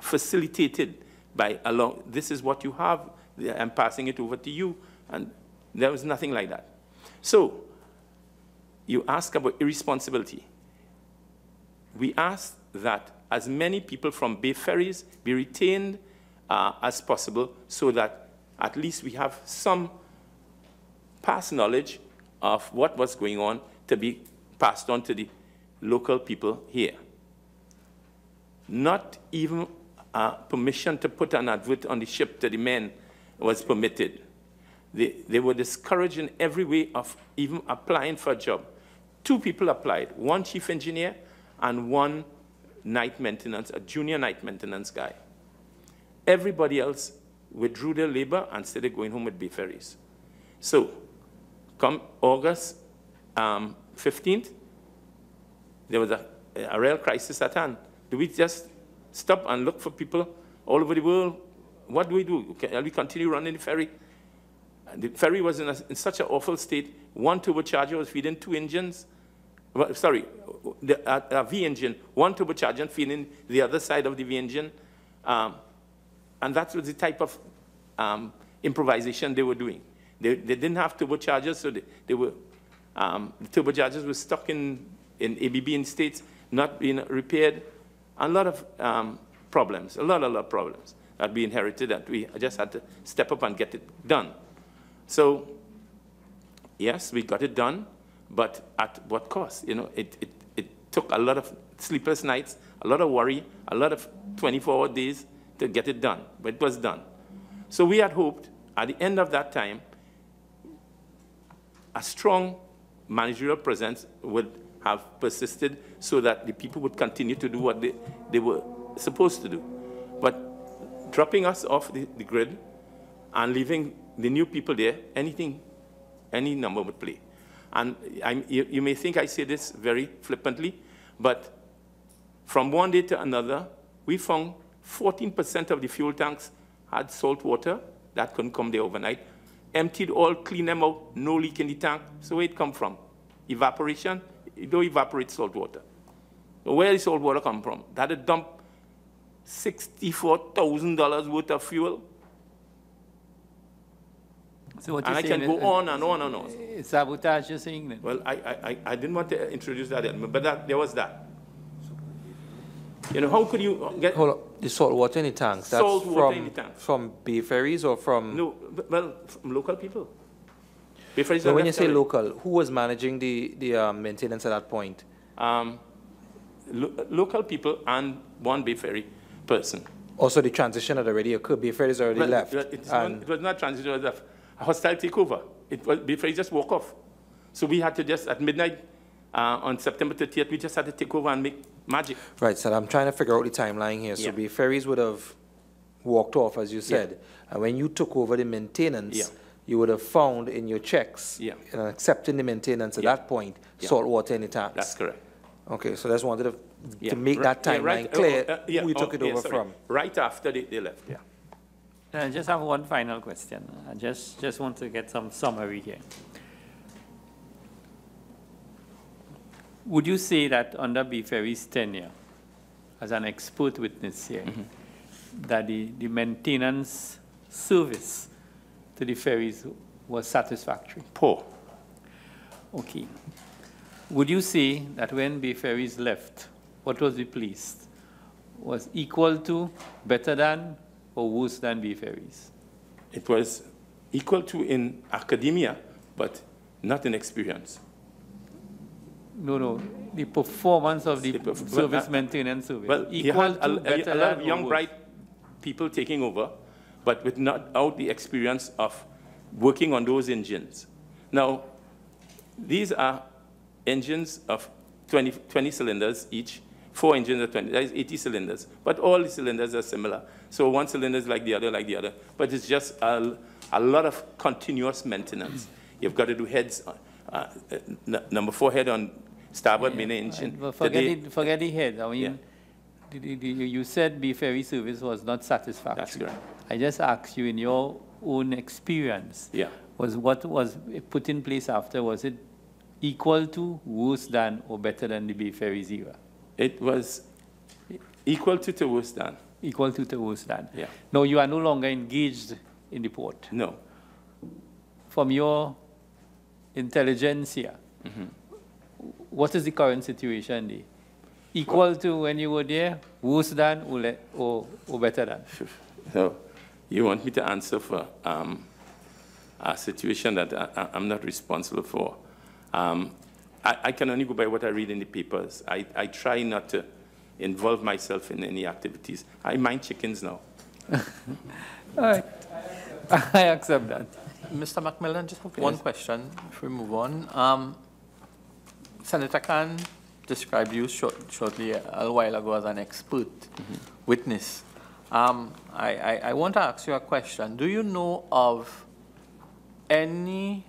facilitated by this is what you have, I'm passing it over to you, and there was nothing like that. So you ask about irresponsibility. We ask that as many people from Bay Ferries be retained as possible so that at least we have some past knowledge of what was going on to be passed on to the local people here. Not even permission to put an advert on the ship to the men was permitted. They were discouraged in every way of even applying for a job. 2 people applied, 1 chief engineer and 1 night maintenance, a junior night maintenance guy. Everybody else withdrew their labor and started going home with Bay Ferries. So, come August 15th, there was a real crisis at hand. Do we just stop and look for people all over the world? What do we do? Can we continue running the ferry? The ferry was in such an awful state. 1 turbocharger was feeding 2 engines. Well, sorry, a V engine, 1 turbocharger feeding the other side of the V engine. And that was the type of improvisation they were doing. They didn't have turbochargers, so they were, the turbochargers were stuck in ABB in States, not being repaired. A lot of problems, a lot of problems that we inherited that we just had to step up and get it done. So, yes, we got it done, but at what cost? You know, it took a lot of sleepless nights, a lot of worry, a lot of 24-hour days to get it done, but it was done. So we had hoped at the end of that time, a strong managerial presence would have persisted so that the people would continue to do what they were supposed to do. But dropping us off the grid and leaving the new people there, any number would play. And you may think I say this very flippantly, but from one day to another, we found 14% of the fuel tanks had salt water that couldn't come there overnight. Emptied all, clean them out, no leak in the tank. So where it come from? Evaporation? It don't evaporate salt water. So where does salt water come from? That had dumped $64,000 worth of fuel. So what and I can go on and on and on. It's sabotage you're saying then? Well, I didn't want to introduce that element, but there was that. You know, how could you get... Hold on. The salt water in the tanks, that's salt water in the tanks. From Bay Ferries or from... No, well, from local people. Bay Ferries So when you say local, who was managing the maintenance at that point? Local people and 1 Bay Ferry person. Also, the transition had already occurred. Bay Ferries already left. It was not transition, it was a hostile takeover. Bay Ferries just walk off. So we had to just, at midnight on September 30th, we just had to take over and make magic. Right, so I'm trying to figure out the timeline here. So Yeah. Bay Ferries would have walked off, as you said. And when you took over the maintenance, you would have found in your checks, accepting the maintenance at that point, salt water in the tanks. That's correct. Okay, so I just wanted to make that timeline clear who you took it over from. Right after they left, I just have one final question. I just want to get some summary here. Would you say that under B. Ferry's tenure, as an expert witness here, that the maintenance service to the ferries was satisfactory? Poor. Okay. Would you say that when B. Ferries left, what was replaced? Was equal to, better than, or worse than B. Ferries? It was equal to in academia, but not in experience. No. The performance of the service maintenance service. Well, equal to, better a lot of than, young, bright people taking over, but without the experience of working on those engines. Now, these are engines of 20 cylinders each. 4 engines are 20. That is 80 cylinders. But all the cylinders are similar. So one cylinder is like the other. But it's just a lot of continuous maintenance. You've got to do heads. Number 4 head on starboard main engine. Forget the head. I mean, you said B. Ferry service was not satisfactory. That's correct. I just asked you, in your own experience, was what was put in place after, was it equal to, worse than, or better than the B. Ferries era? It was equal to worse than. Equal to worse than. Yeah. No, you are no longer engaged in the port. No. From your intelligence here, what is the current situation there? Equal to when you were there, worse than, or better than? So you want me to answer for a situation that I'm not responsible for. I can only go by what I read in the papers. I try not to involve myself in any activities. I mind chickens now. All right. I accept that. Mr. McMillan, just have one question before we move on. Senator Khan described you shortly a while ago as an expert witness. I want to ask you a question. Do you know of any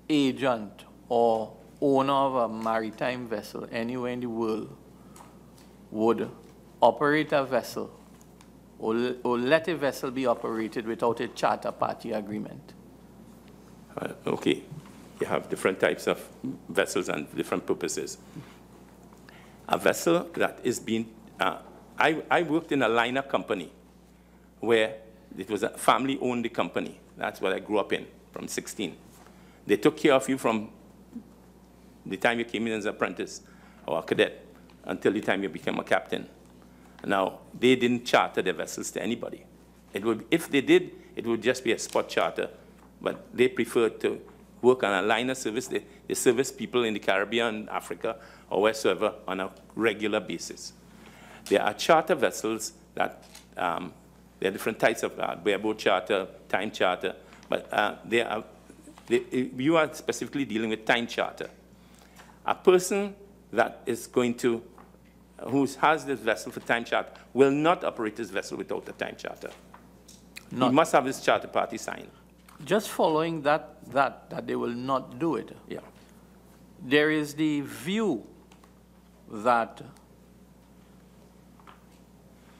agent or owner of a maritime vessel anywhere in the world would operate a vessel or let a vessel be operated without a charter party agreement? Okay. You have different types of vessels and different purposes. A vessel that is being... I worked in a liner company where it was a family-owned company. That's what I grew up in from 16. They took care of you from the time you came in as an apprentice or a cadet until the time you became a captain. Now, they didn't charter their vessels to anybody. If they did, it would just be a spot charter, but they preferred to work on a liner service. They service people in the Caribbean, Africa, or wherever on a regular basis. There are charter vessels that, there are different types of bareboat charter, time charter, but you are specifically dealing with time charter. A person that is going to, who has this vessel for time charter, will not operate his vessel without a time charter. He must have his charter party signed. Just following that they will not do it. Yeah. There is the view that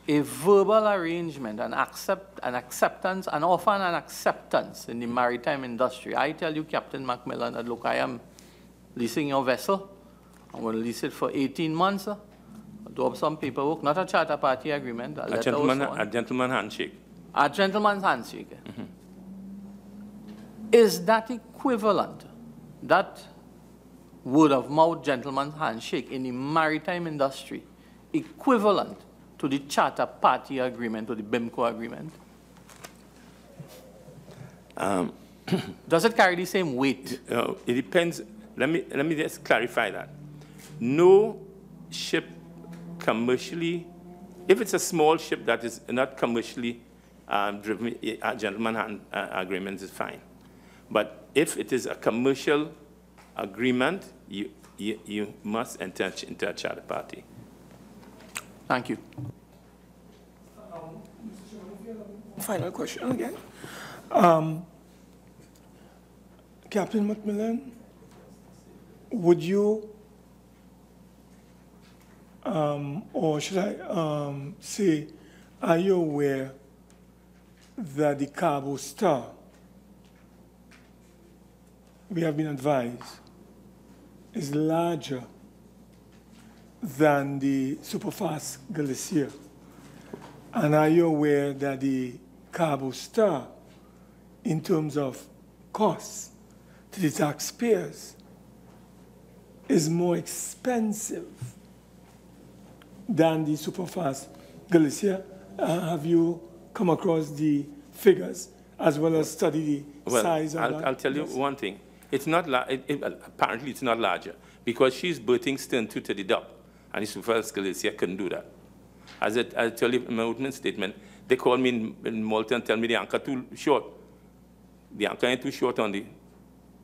a verbal arrangement, an acceptance, an offer and an acceptance in the maritime industry. I tell you, Captain McMillan, that look, I am leasing your vessel. I'm going to lease it for 18 months. I'll do up some paperwork, not a charter party agreement. A gentleman handshake. A gentleman's handshake. Is that equivalent, that word of mouth gentleman's handshake in the maritime industry, equivalent to the charter party agreement or the BIMCO agreement? Does it carry the same weight? It depends. Let me just clarify that. No ship commercially, if it's a small ship that is not commercially driven, a gentleman agreement is fine. But if it is a commercial agreement, you must enter into a charter party. Thank you. Mr. Chairman, if you final question again. Captain McMillan, would you, or should I say, are you aware that the Cabo Star, we have been advised, is larger than the Superfast Galicia? And are you aware that the Cabo Star, in terms of costs to the taxpayers, is more expensive than the Superfast Galicia? Have you come across the figures as well as study the size of that? I'll tell you one thing. It's not apparently it's not larger because she's berthing stern to the dock, and the Superfast Galicia couldn't do that. As I tell you in my opening statement, they call me in Malta and tell me the anchor too short. The anchor ain't too short on the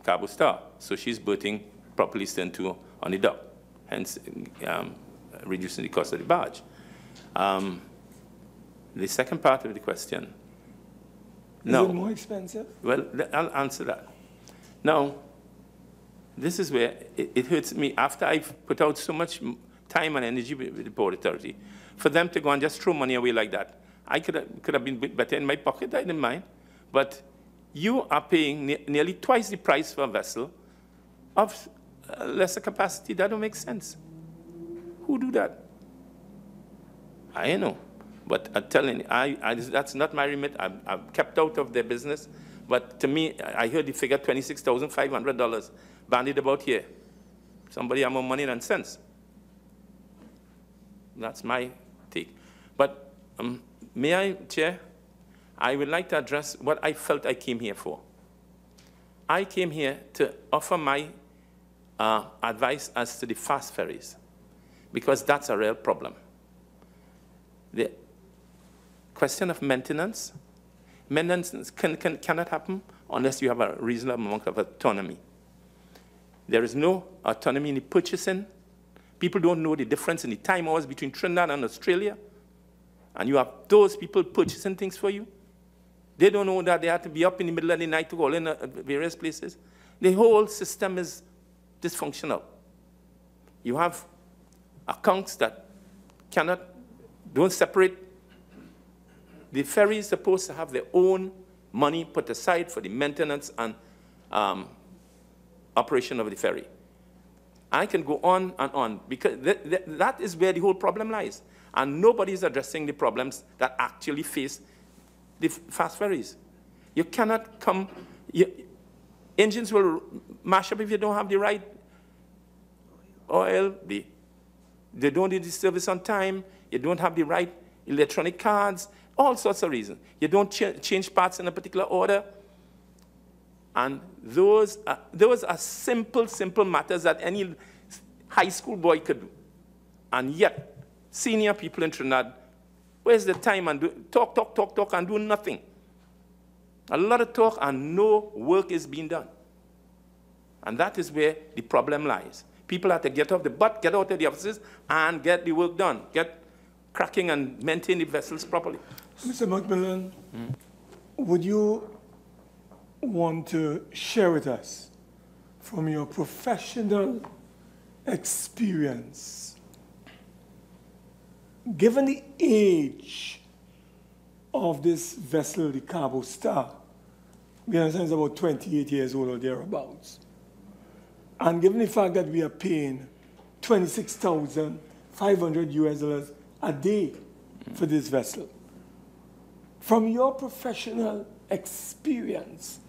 Cabo Star, so she's berthing properly stern to on the dock, hence reducing the cost of the barge. The second part of the question. Is it more expensive? Well, I'll answer that. Now, this is where it hurts me. After I've put out so much time and energy with the Port Authority, for them to go and just throw money away like that, I could have been better in my pocket, I didn't mind. But you are paying nearly twice the price for a vessel of lesser capacity. That don't make sense. Who do that? I know. But I'm telling you, that's not my remit. I've kept out of their business. But to me, I heard the figure $26,500 bandied about here. Somebody have more money than sense. That's my take. But may I, Chair? I would like to address what I felt I came here for. I came here to offer my advice as to the fast ferries, because that's a real problem. The question of maintenance cannot happen unless you have a reasonable amount of autonomy. There is no autonomy in the purchasing. People don't know the difference in the time hours between Trinidad and Australia. And you have those people purchasing things for you. They don't know that they have to be up in the middle of the night to go in various places. The whole system is dysfunctional. You have accounts that don't separate. The ferry is supposed to have their own money put aside for the maintenance and operation of the ferry. I can go on and on, because that is where the whole problem lies. And nobody is addressing the problems that actually face the fast ferries. You cannot come, engines will mash up if you don't have the right oil, they don't do the service on time, you don't have the right electronic cards, all sorts of reasons. You don't change parts in a particular order. And those are simple matters that any high school boy could do. And yet, senior people in Trinidad, where's the time and talk and do nothing? A lot of talk and no work is being done. And that is where the problem lies. People have to get off the butt, get out of the offices, and get the work done. Get cracking and maintain the vessels properly. Mr. McMillan, would you want to share with us, from your professional experience, given the age of this vessel, the Cabo Star, we understand it's about 28 years old or thereabouts, and given the fact that we are paying $26,500 a day for this vessel, from your professional experience,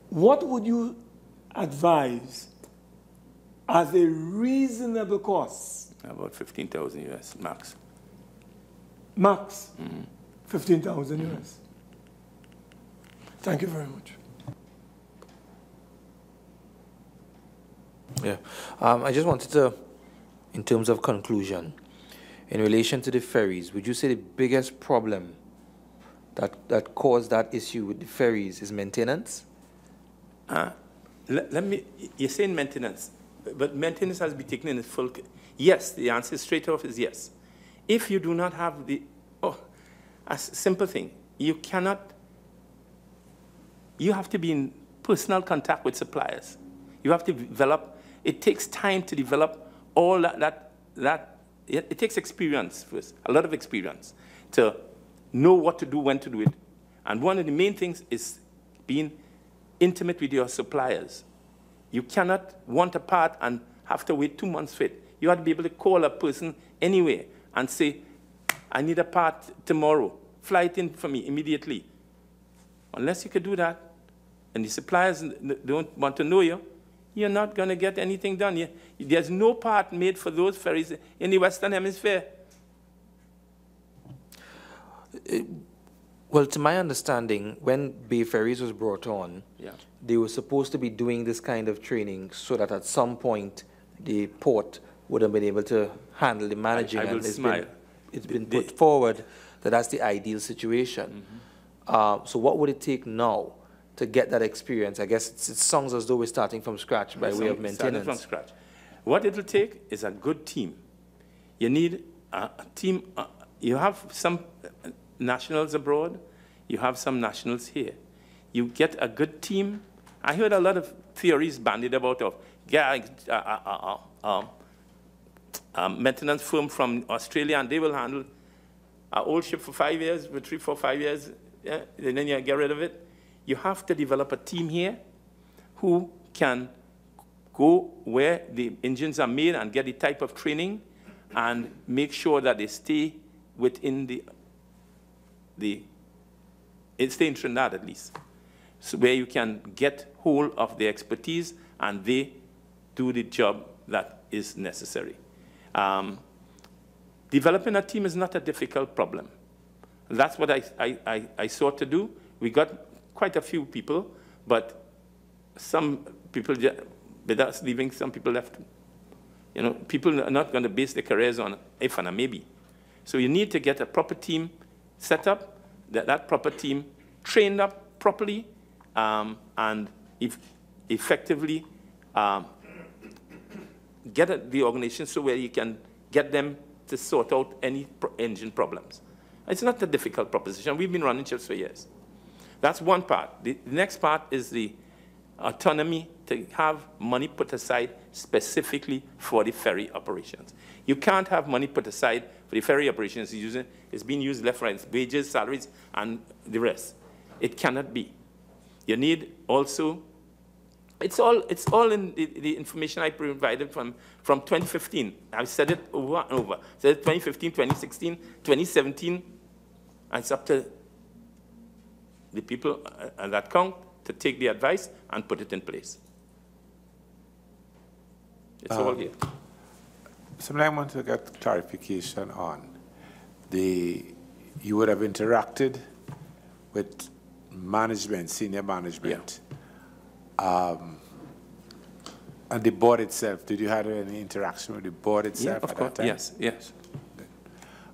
what would you advise as a reasonable cost? About 15,000 US max. Max? 15,000 US. Thank you very much. Yeah, I just wanted to, in terms of conclusion, in relation to the ferries, would you say the biggest problem that caused that issue with the ferries is maintenance? You're saying maintenance, but maintenance has to be taken in its full. Yes, the answer straight off is yes. If you do not have a simple thing. You have to be in personal contact with suppliers. You have to develop, it takes time to develop all it takes experience first, a lot of experience, to know what to do, when to do it. And one of the main things is being intimate with your suppliers. You cannot want a part and have to wait 2 months for it. You have to be able to call a person anywhere and say, I need a part tomorrow. Fly it in for me immediately. Unless you could do that, and the suppliers don't want to know you, you're not going to get anything done. There's no part made for those ferries in the Western Hemisphere. Well, to my understanding, when Bay Ferries was brought on, they were supposed to be doing this kind of training so that at some point the port would have been able to handle the managing. I will smile. It's been put forward that that's the ideal situation. So what would it take now to get that experience? I guess it sounds as though we're starting from scratch by way of maintenance. Starting from scratch. What it will take is a good team. You need a team. You have some nationals abroad. You have some nationals here. You get a good team. I heard a lot of theories bandied about of maintenance firm from Australia, and they will handle an old ship for 5 years, for 3, 4, 5 years, and then you get rid of it. You have to develop a team here who can go where the engines are made and get the type of training and make sure that they stay within stay in Trinidad at least, so where you can get hold of the expertise and they do the job that is necessary. Developing a team is not a difficult problem. That's what I sought to do. We got quite a few people, but some people, with us leaving, some people left. You know, people are not going to base their careers on if and a maybe. So you need to get a proper team set up, that proper team trained up properly, and effectively get the organization so where you can get them to sort out any engine problems. It's not a difficult proposition. We've been running ships for years. That's one part. The next part is the autonomy to have money put aside specifically for the ferry operations. You can't have money put aside for the ferry operations. It's being used left, right, wages, salaries, and the rest. It cannot be. You need also, it's all in the information I provided from 2015. I've said it over and over. I said it 2015, 2016, 2017, and it's up to the people that count to take the advice and put it in place. It's all here. Something I want to get clarification on. You would have interacted with management, senior management, and the board itself. Did you have any interaction with the board itself at that time? Yes, yes.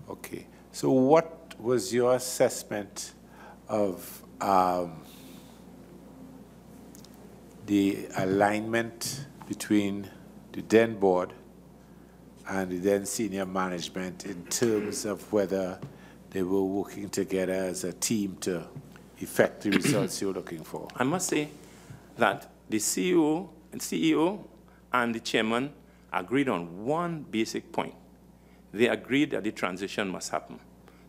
Okay. So what was your assessment of the alignment between the then board and the then senior management in terms of whether they were working together as a team to effect the results you're looking for? I must say that the CEO and the chairman agreed on one basic point. They agreed that the transition must happen.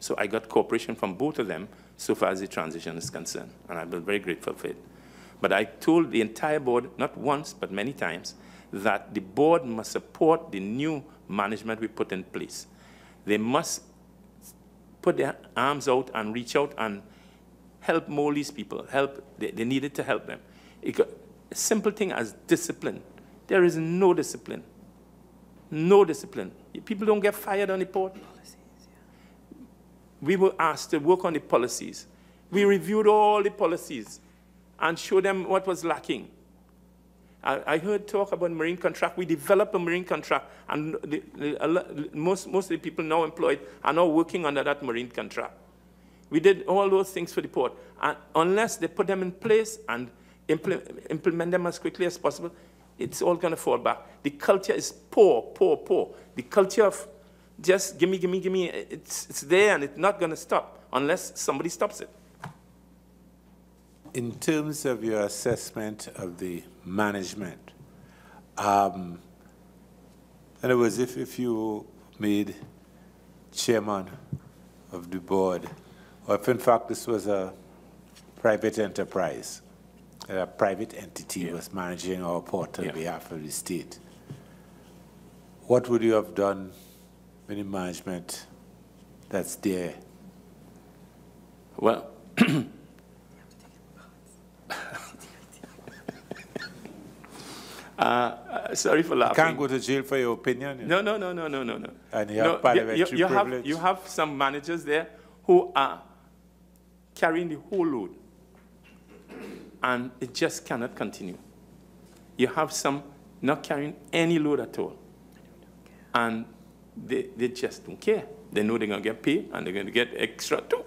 So I got cooperation from both of them so far as the transition is concerned, and I've been very grateful for it. But I told the entire board, not once, but many times, that the board must support the new management we put in place. They must put their arms out and reach out and help more these people. They needed to help them. A simple thing as discipline. There is no discipline. No discipline. People don't get fired on the port. We were asked to work on the policies. We reviewed all the policies and showed them what was lacking. I heard talk about marine contract. We developed a marine contract, and most of the people now employed are now working under that marine contract. We did all those things for the port. And unless they put them in place and implement them as quickly as possible, it's all going to fall back. The culture is poor, poor, poor. The culture of just give me. It's there and it's not going to stop unless somebody stops it. In terms of your assessment of the management, in other words, if you made chairman of the board, or if in fact this was a private enterprise, a private entity was managing our port on behalf of the state, what would you have done with the management that's there? Well, sorry for laughing. You can't go to jail for your opinion. No. And you have parliamentary privilege. You have some managers there who are carrying the whole load, and it just cannot continue. You have some not carrying any load at all, and they just don't care. They know they're going to get paid, and they're going to get extra too,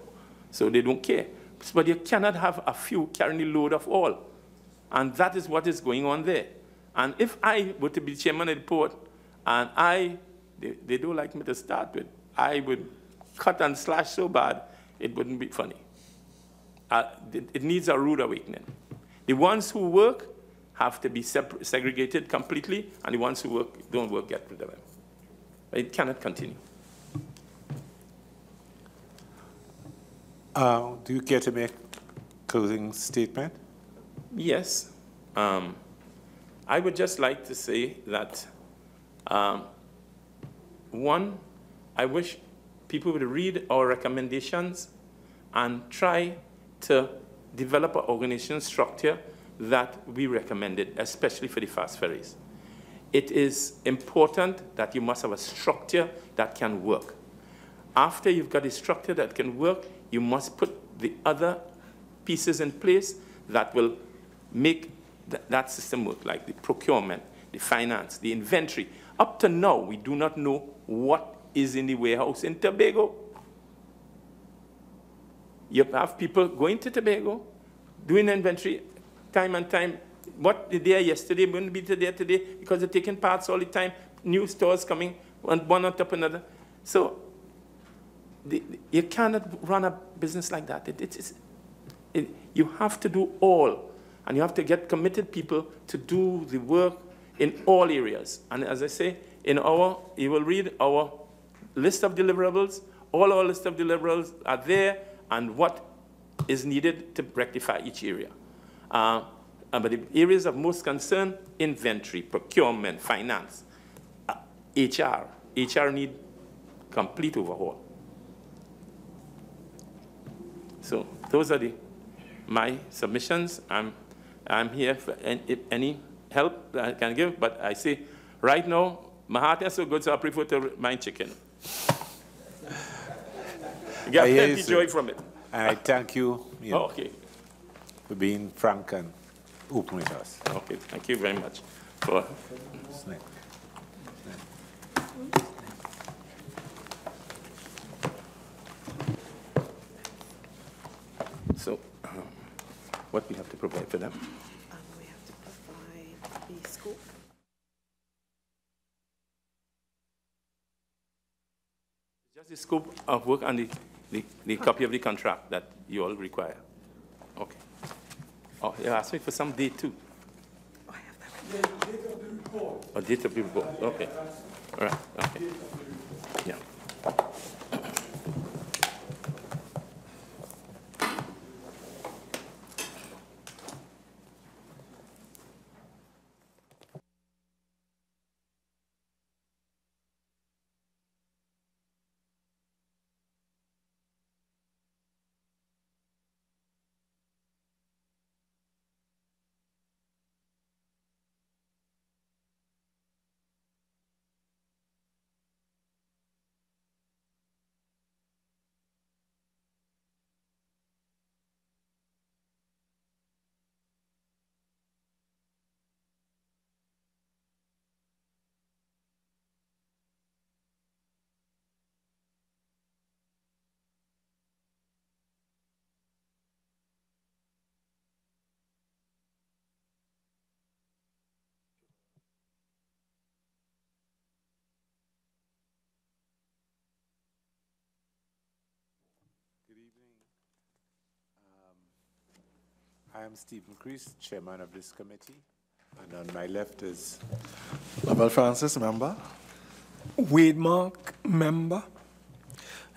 so they don't care. But you cannot have a few carrying the load of all, and that is what is going on there. And if I were to be chairman of the port, and they don't like me to start with, I would cut and slash so bad, it wouldn't be funny. It needs a rude awakening. The ones who work have to be segregated completely, and the ones who don't work, get rid of them. It cannot continue. Do you care to make a closing statement? Yes. I would just like to say that, one, I wish people would read our recommendations and try to develop an organization structure that we recommended, especially for the fast ferries. It is important that you must have a structure that can work. After you've got a structure that can work, you must put the other pieces in place that will make that system work, like the procurement, the finance, the inventory. Up to now, we do not know what is in the warehouse in Tobago. You have people going to Tobago, doing inventory time and time. What did they yesterday wouldn't be today, because they're taking parts all the time, new stores coming, one on top of another. So you cannot run a business like that. You have to do all, and you have to get committed people to do the work in all areas. And as I say, you will read our list of deliverables. All our list of deliverables are there, and what is needed to rectify each area. But the areas of most concern: inventory, procurement, finance, HR. HR need complete overhaul. So those are my submissions. I'm here for any help that I can give, but I say right now, my heart is so good, so I prefer to mind chicken. You get plenty joy from it. And I thank you, okay, for being frank and open with us. Okay, thank you very much for. So, what we have to provide for them? We have to provide the scope. Just the scope of work and the copy of the contract that you all require. Okay. Oh, you asked me for some date too. Oh, I have that. The date of the report. Oh, date of the report. Okay. All right. Okay. Yeah. I am Stephen Crease, chairman of this committee. And on my left is Lavelle Francis, member. Wade Mark, member.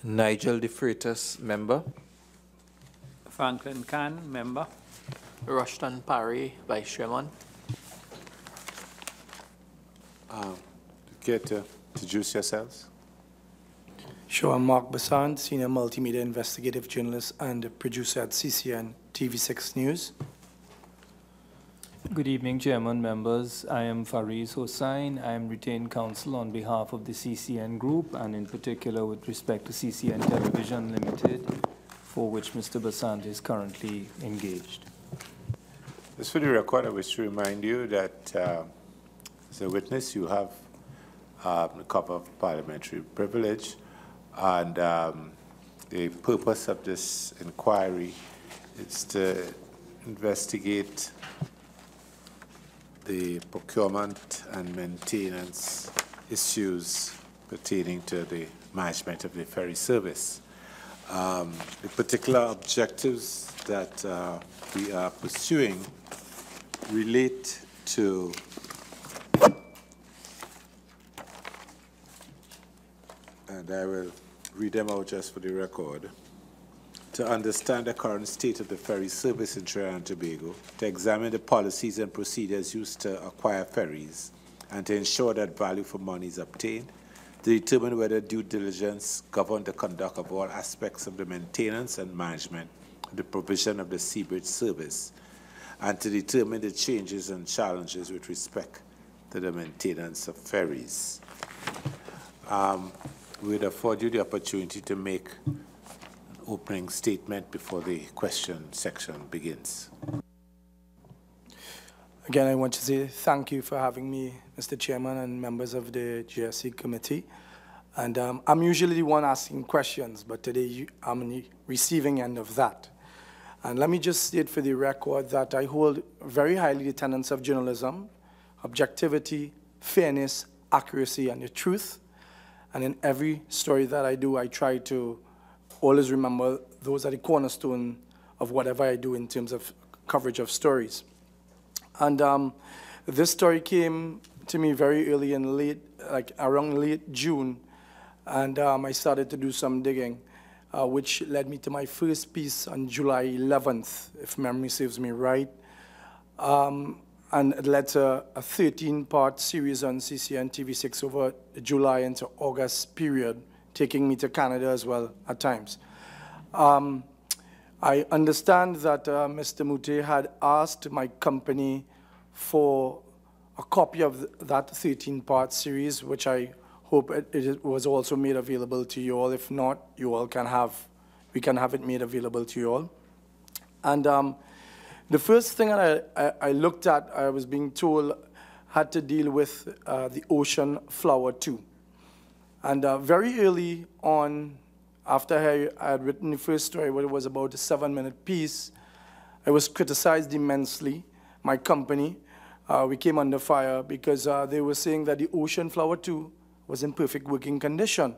Nigel De Freitas, member. Franklin Khan, member. Rushton Parry, vice chairman. care to introduce yourselves? Sure, I'm Mark Bassant, senior multimedia investigative journalist and producer at CCN TV6 News. Good evening, Chairman, members. I am Ferries Hossain. I am retained counsel on behalf of the CCN Group, and in particular with respect to CCN Television Limited, for which Mr. Bassant is currently engaged. Just for the record, I wish to remind you that as a witness, you have the cover of parliamentary privilege, and the purpose of this inquiry is to investigate the procurement and maintenance issues pertaining to the management of the ferry service. The particular objectives that we are pursuing relate to and I will read them out just for the record. To understand the current state of the ferry service in Trinidad and Tobago, to examine the policies and procedures used to acquire ferries, and to ensure that value for money is obtained, to determine whether due diligence govern the conduct of all aspects of the maintenance and management of the provision of the seabridge service, and to determine the changes and challenges with respect to the maintenance of ferries. We would afford you the opportunity to make an opening statement before the question section begins. Again, I want to say thank you for having me, Mr. Chairman and members of the JSC committee. And I'm usually the one asking questions, but today I'm on the receiving end of that. And let me just state for the record that I hold very highly the tenets of journalism, objectivity, fairness, accuracy, and the truth. And in every story that I do, I try to always remember those are the cornerstone of whatever I do in terms of coverage of stories. And this story came to me very early in like around late June, and I started to do some digging, which led me to my first piece on July 11th, if memory serves me right. And it led to a 13-part series on CCN TV6 over the July into August period, taking me to Canada as well at times. I understand that Mr. Mute had asked my company for a copy of that 13-part series, which I hope it was also made available to you all. If not, you all can we can have it made available to you all. And the first thing that I looked at, I was being told, had to deal with the Ocean Flower 2. And very early on, after I had written the first story, it was about a 7-minute piece, I was criticized immensely. My company, we came under fire because they were saying that the Ocean Flower 2 was in perfect working condition.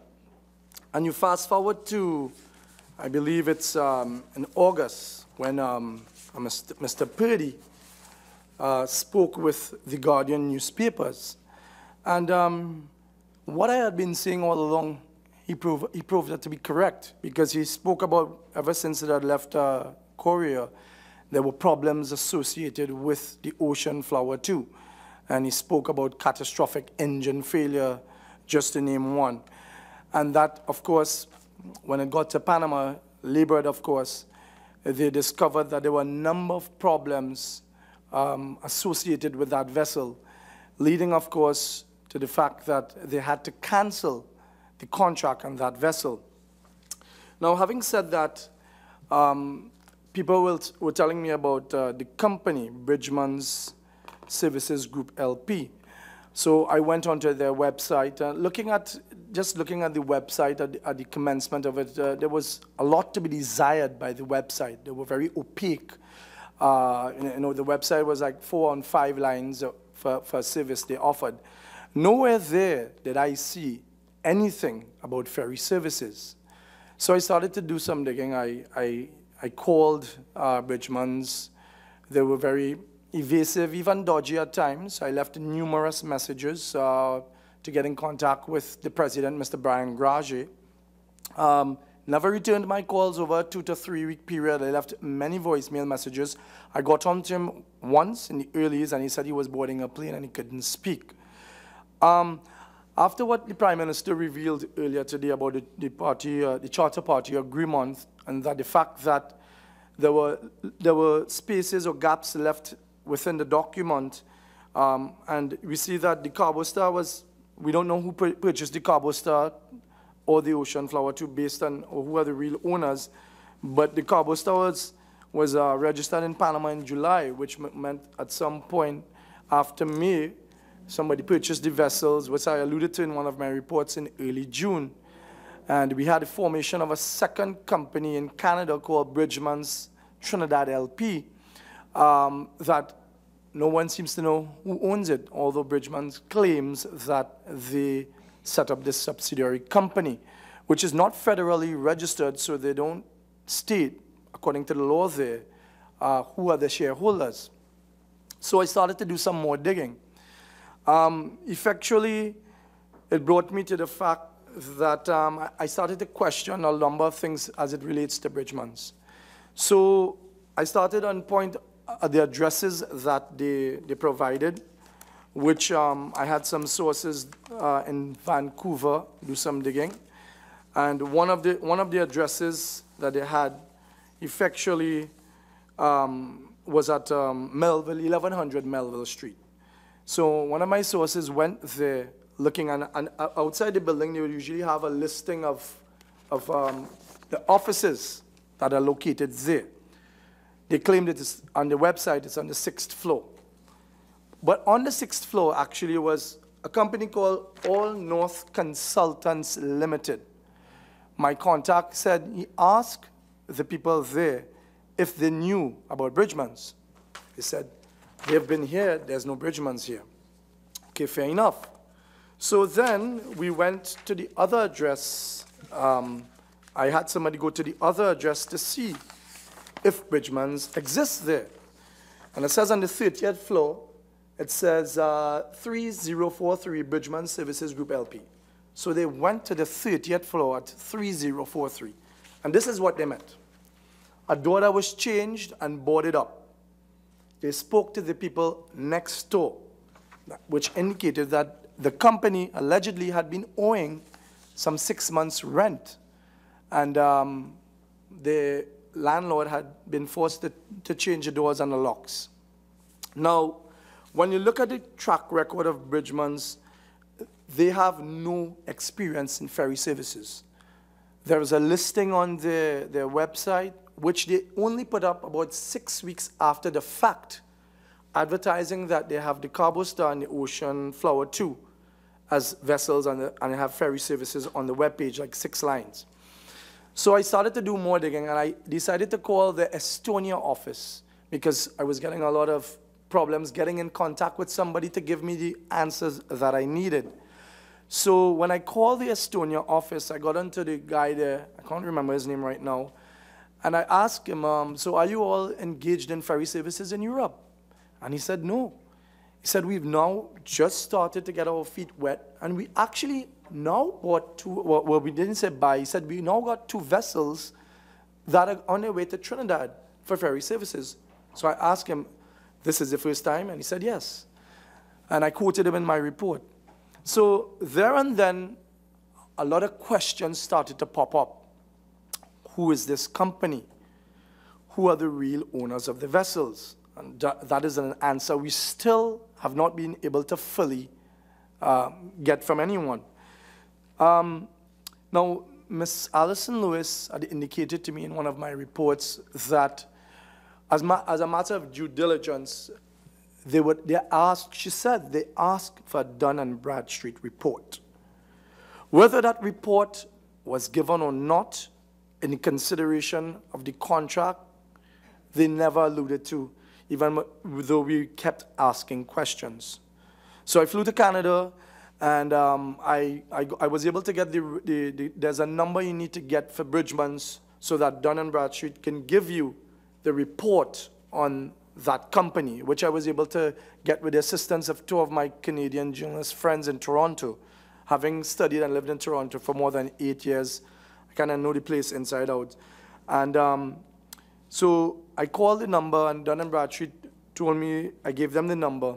And you fast forward to, I believe it's in August, when Mr. Purdy spoke with the Guardian newspapers. And what I had been saying all along, he proved that to be correct, because he spoke about, ever since it had left Korea, there were problems associated with the Ocean Flower 2. And he spoke about catastrophic engine failure, just to name one. And that, of course, when it got to Panama, labored, of course, they discovered that there were a number of problems associated with that vessel, leading, of course, to the fact that they had to cancel the contract on that vessel. Now, having said that, people were telling me about the company, Bridgman's Services Group LP. So I went onto their website, just looking at the website at the commencement of it, there was a lot to be desired by the website. They were very opaque. The website was like 4 on 5 lines for service they offered. Nowhere there did I see anything about ferry services. So I started to do some digging. I called Bridgman's They were very evasive, even dodgy at times. I left numerous messages to get in contact with the president, Mr. Brian Graje. Never returned my calls over a 2 to 3 week period. I left many voicemail messages. I got on to him once in the earlies, and he said he was boarding a plane and he couldn't speak. After what the Prime Minister revealed earlier today about the Charter Party agreement, and that the fact that there were spaces or gaps left within the document, and we see that the Carbo Star was, we don't know who purchased the Carbo Star or the Ocean Flower 2 based on, or who are the real owners, but the Carbo Star was registered in Panama in July, which meant at some point after May, somebody purchased the vessels, which I alluded to in one of my reports in early June. And we had the formation of a second company in Canada called Bridgman's Trinidad LP that no one seems to know who owns it, although Bridgman's claims that they set up this subsidiary company, which is not federally registered, so they don't state, according to the law there, who are the shareholders. So I started to do some more digging. Effectually, it brought me to the fact that I started to question a number of things as it relates to Bridgman's. So I started on point the addresses that they provided, which I had some sources in Vancouver do some digging, and one of the addresses that they had effectually was at Melville, 1100 Melville Street. So one of my sources went there looking, and outside the building they would usually have a listing of the offices that are located there. They claimed it is on the website, it's on the 6th floor. But on the 6th floor actually was a company called All North Consultants Limited. My contact said he asked the people there if they knew about Bridgman's. He said, they've been here, there's no Bridgman's here. Okay, fair enough. So then we went to the other address. I had somebody go to the other address to see if Bridgman's exists there. And it says on the 30th floor, it says 3043 Bridgman Services Group LP. So they went to the 30th floor at 3043. And this is what they meant. A door that was changed and boarded up. They spoke to the people next door, which indicated that the company allegedly had been owing some 6 months' rent. And the landlord had been forced to change the doors and the locks. Now, when you look at the track record of Bridgman's, they have no experience in ferry services. There is a listing on their website, which they only put up about 6 weeks after the fact, advertising that they have the Carbo Star and the Ocean Flower 2 as vessels, and they have ferry services on the webpage, like 6 lines. So I started to do more digging, and I decided to call the Estonia office because I was getting a lot of problems getting in contact with somebody to give me the answers that I needed. So when I called the Estonia office, I got onto the guy there, I can't remember his name right now, and I asked him, so are you all engaged in ferry services in Europe? And he said, no. He said, we've now just started to get our feet wet, and we actually now bought 2, well, we didn't say buy, he said, we now got 2 vessels that are on their way to Trinidad for ferry services. So I asked him, this is the first time? And he said, yes. And I quoted him in my report. So there and then, a lot of questions started to pop up. Who is this company? Who are the real owners of the vessels? And that is an answer we still have not been able to fully get from anyone. Now, Ms. Alison Lewis had indicated to me in one of my reports that as a matter of due diligence, she said they asked for a Dun & Bradstreet report. Whether that report was given or not in consideration of the contract, they never alluded to, even though we kept asking questions. So I flew to Canada, and I was able to get there's a number you need to get for Bridgman's so that Dun & Bradstreet can give you the report on that company, which I was able to get with the assistance of 2 of my Canadian journalist friends in Toronto. Having studied and lived in Toronto for more than 8 years, I kind of know the place inside out. And so I called the number, and Dun & Bradstreet told me, I gave them the number,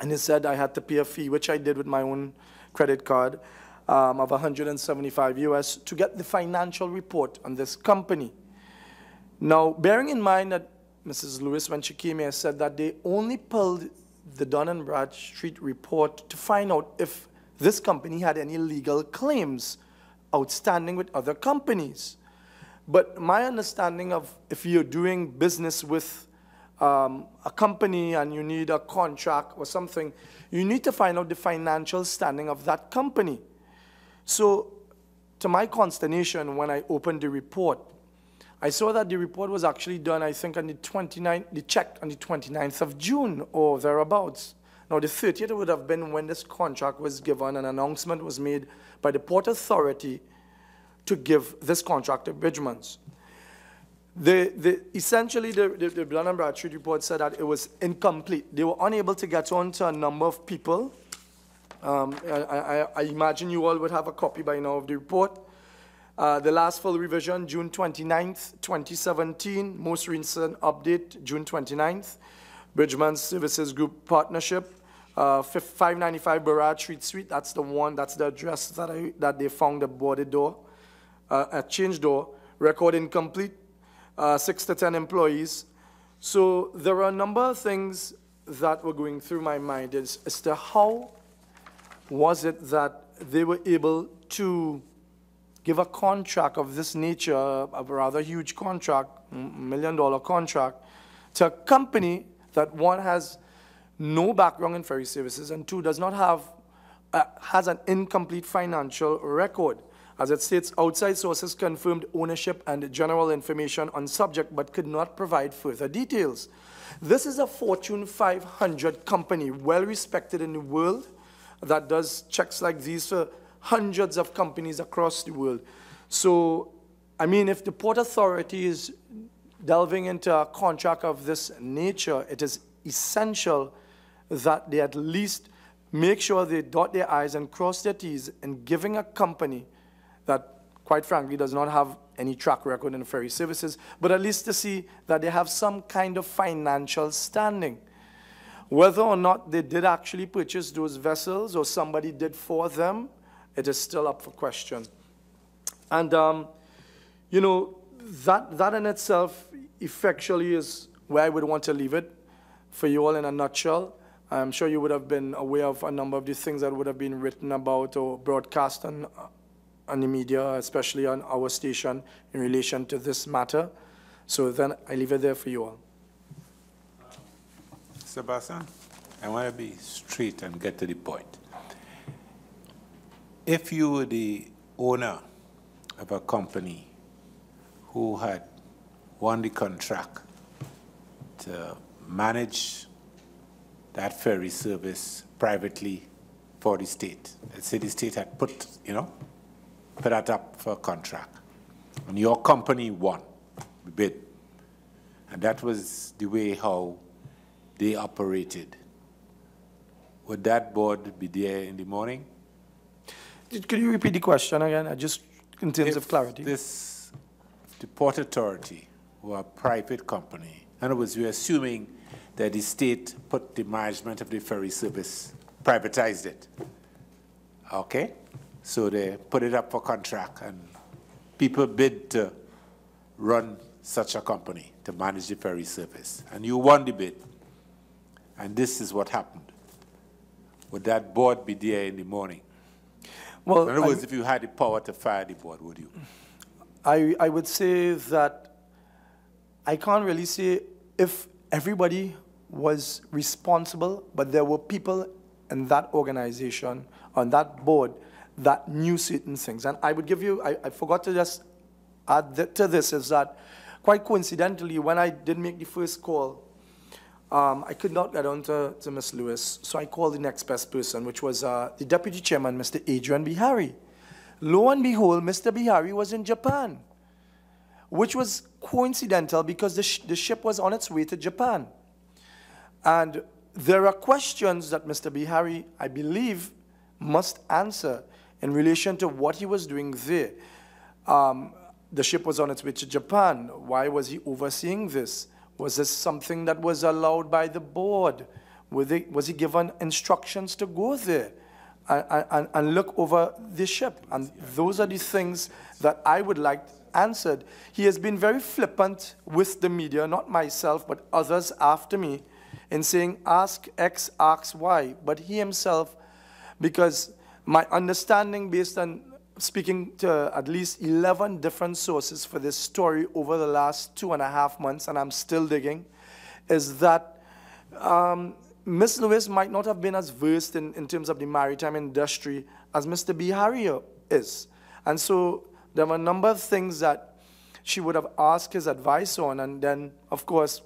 and they said I had to pay a fee, which I did with my own credit card, of $175 US to get the financial report on this company. Now, bearing in mind that Mrs. Lewis, when she came here, said that they only pulled the Dun & Bradstreet report to find out if this company had any legal claims outstanding with other companies. But my understanding of if you're doing business with a company and you need a contract or something, you need to find out the financial standing of that company. So, to my consternation, when I opened the report, I saw that the report was actually done, I think, on the 29th, they checked on the 29th of June or thereabouts. Now, the 30th would have been when this contract was given, an announcement was made by the Port Authority to give this contract to Bridgemans. Essentially, the Dun & Bradstreet report said that it was incomplete. They were unable to get on to a number of people. I imagine you all would have a copy by now of the report. The last full revision, June 29th, 2017. Most recent update, June 29th. Bridgemans Services Group Partnership, 595 Barrage Street Suite. That's the one, that's the address that they found the boarded door, a change door. Record incomplete, 6 to 10 employees. So there are a number of things that were going through my mind as to how was it that they were able to give a contract of this nature, a rather huge contract, $1 million contract, to a company that, one, has no background in ferry services, and 2, does not have, has an incomplete financial record. As it states, outside sources confirmed ownership and general information on subject, but could not provide further details. This is a Fortune 500 company, well respected in the world, that does checks like these for hundreds of companies across the world. So, I mean, if the Port Authority is delving into a contract of this nature, it is essential that they at least make sure they dot their I's and cross their T's in giving a company that, quite frankly, does not have any track record in ferry services, but at least to see that they have some kind of financial standing. Whether or not they did actually purchase those vessels or somebody did for them, it is still up for question. And, you know, that in itself effectually is where I would want to leave it for you all in a nutshell. I'm sure you would have been aware of a number of the things that would have been written about or broadcast on the media, especially on our station, in relation to this matter. So then I leave it there for you all. Mr. Bassant, I want to be straight and get to the point. If you were the owner of a company who had won the contract to manage that ferry service privately for the state, let's say the state had put that up for a contract, and your company won the bid, and that was the way how they operated, would that board be there in the morning? Could you repeat the question again, just in terms of clarity? The Port Authority were a private company. In other words, we're assuming that the state put the management of the ferry service, privatized it. Okay? So they put it up for contract, and people bid to run such a company to manage the ferry service. And you won the bid. And this is what happened. Would that board be there in the morning? Well, in other words, if you had the power to fire the board, would you? I would say that I can't really say if everybody was responsible, but there were people in that organization, on that board, that knew certain things. And I would give you, I forgot to just add to this, is that quite coincidentally, when I did make the first call, I could not get on to Ms. Lewis, so I called the next best person, which was the Deputy Chairman, Mr. Adrian Bihari. Lo and behold, Mr. Bihari was in Japan, which was coincidental because the ship was on its way to Japan. And there are questions that Mr. Bihari, I believe, must answer in relation to what he was doing there. The ship was on its way to Japan. Why was he overseeing this? Was this something that was allowed by the board? Was he given instructions to go there and look over the ship? And those are the things that I would like answered. He has been very flippant with the media, not myself, but others after me, in saying, ask X, ask Y. But he himself, because my understanding based on speaking to at least 11 different sources for this story over the last 2.5 months, and I'm still digging, is that Ms. Lewis might not have been as versed in terms of the maritime industry as Mr. Bihari is. And so there were a number of things that she would have asked his advice on, and then, of course,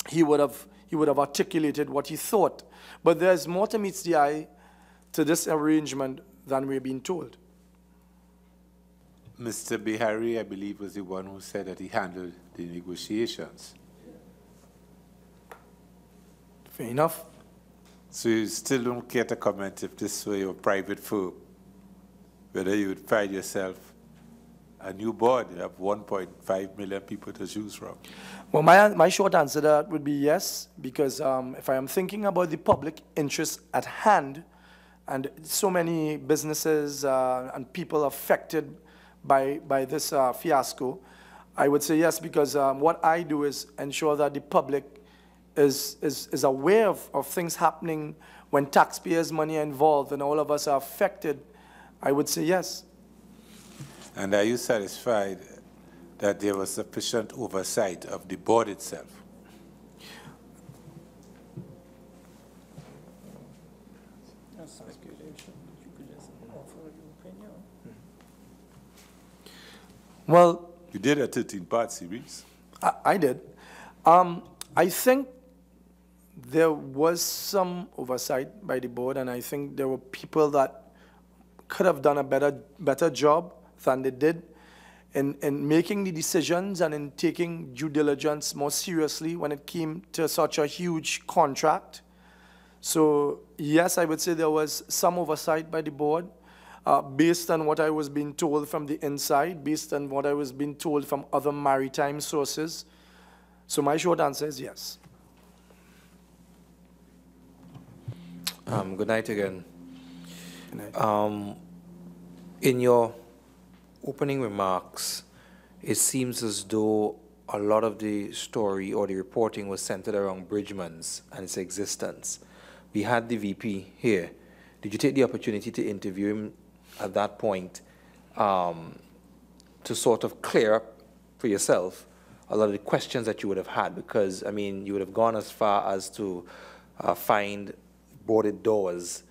he would have articulated what he thought. But there's more to meets the eye to this arrangement than we're being told. Mr. Bihari, I believe, was the one who said that he handled the negotiations. Fair enough. So you still don't care to comment if this were your private firm, whether you would find yourself a new board? You have 1.5 million people to choose from. Well, my short answer to that would be yes, because if I am thinking about the public interest at hand, and so many businesses and people affected by this fiasco, I would say yes, because what I do is ensure that the public is aware of things happening when taxpayers' money are involved and all of us are affected. I would say yes. And are you satisfied that there was sufficient oversight of the board itself? Well, you did a 13-part series. I did. I think there was some oversight by the board, and I think there were people that could have done a better job than they did in making the decisions and in taking due diligence more seriously when it came to such a huge contract. So yes, I would say there was some oversight by the board. Based on what I was being told from the inside, based on what I was being told from other maritime sources. So my short answer is yes. Good night again. Good night. In your opening remarks, it seems as though a lot of the story or the reporting was centered around Bridgman's and its existence. We had the VP here. Did you take the opportunity to interview him at that point to sort of clear up for yourself a lot of the questions that you would have had? Because, I mean, you would have gone as far as to find boarded doors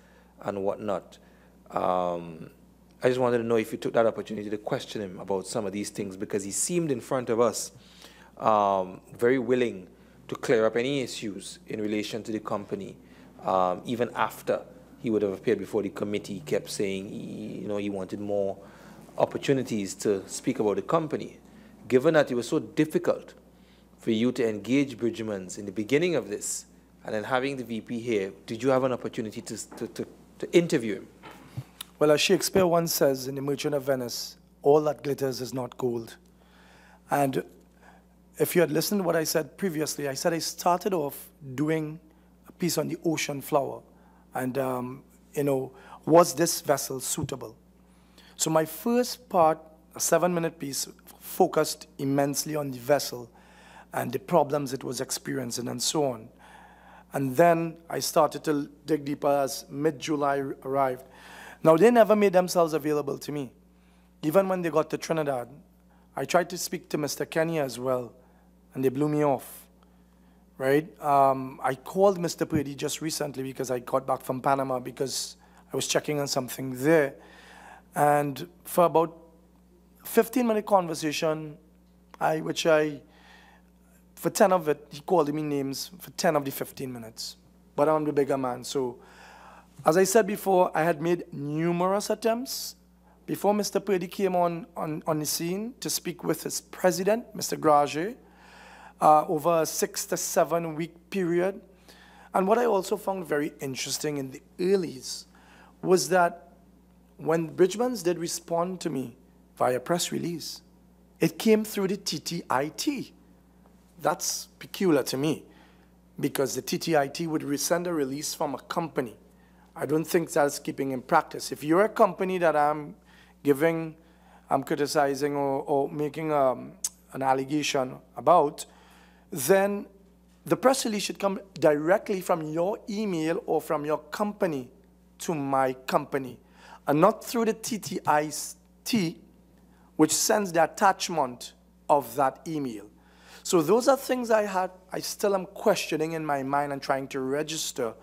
and whatnot. I just wanted to know if you took that opportunity to question him about some of these things, because he seemed in front of us very willing to clear up any issues in relation to the company, even after he would have appeared before the committee. He kept saying, he wanted more opportunities to speak about the company. Given that it was so difficult for you to engage Bridgman's in the beginning of this, and then having the VP here, did you have an opportunity to interview him? Well, as Shakespeare once says in The Merchant of Venice, all that glitters is not gold. And if you had listened to what I said previously, I said I started off doing a piece on the ocean flower. And, was this vessel suitable? So my first part, a 7-minute piece, focused immensely on the vessel and the problems it was experiencing and so on. And then I started to dig deeper as mid-July arrived. Now, they never made themselves available to me. Even when they got to Trinidad, I tried to speak to Mr. Kenya as well, and they blew me off. Right? I called Mr. Purdy just recently because I got back from Panama because I was checking on something there. And for about a 15-minute conversation, for 10 of it, he called me names for 10 of the 15 minutes. But I'm the bigger man. So, as I said before, I had made numerous attempts before Mr. Purdy came on the scene to speak with his president, Mr. Graje, over a 6 to 7 week period. And what I also found very interesting in the earlies was that when Bridgemans did respond to me via press release, it came through the TTIT. That's peculiar to me, because the TTIT would send a release from a company. I don't think that's keeping in practice. If you're a company that I'm criticizing or making an allegation about, then the press release should come directly from your email or from your company to my company, and not through the TTIT, which sends the attachment of that email. So those are things I still am questioning in my mind and trying to register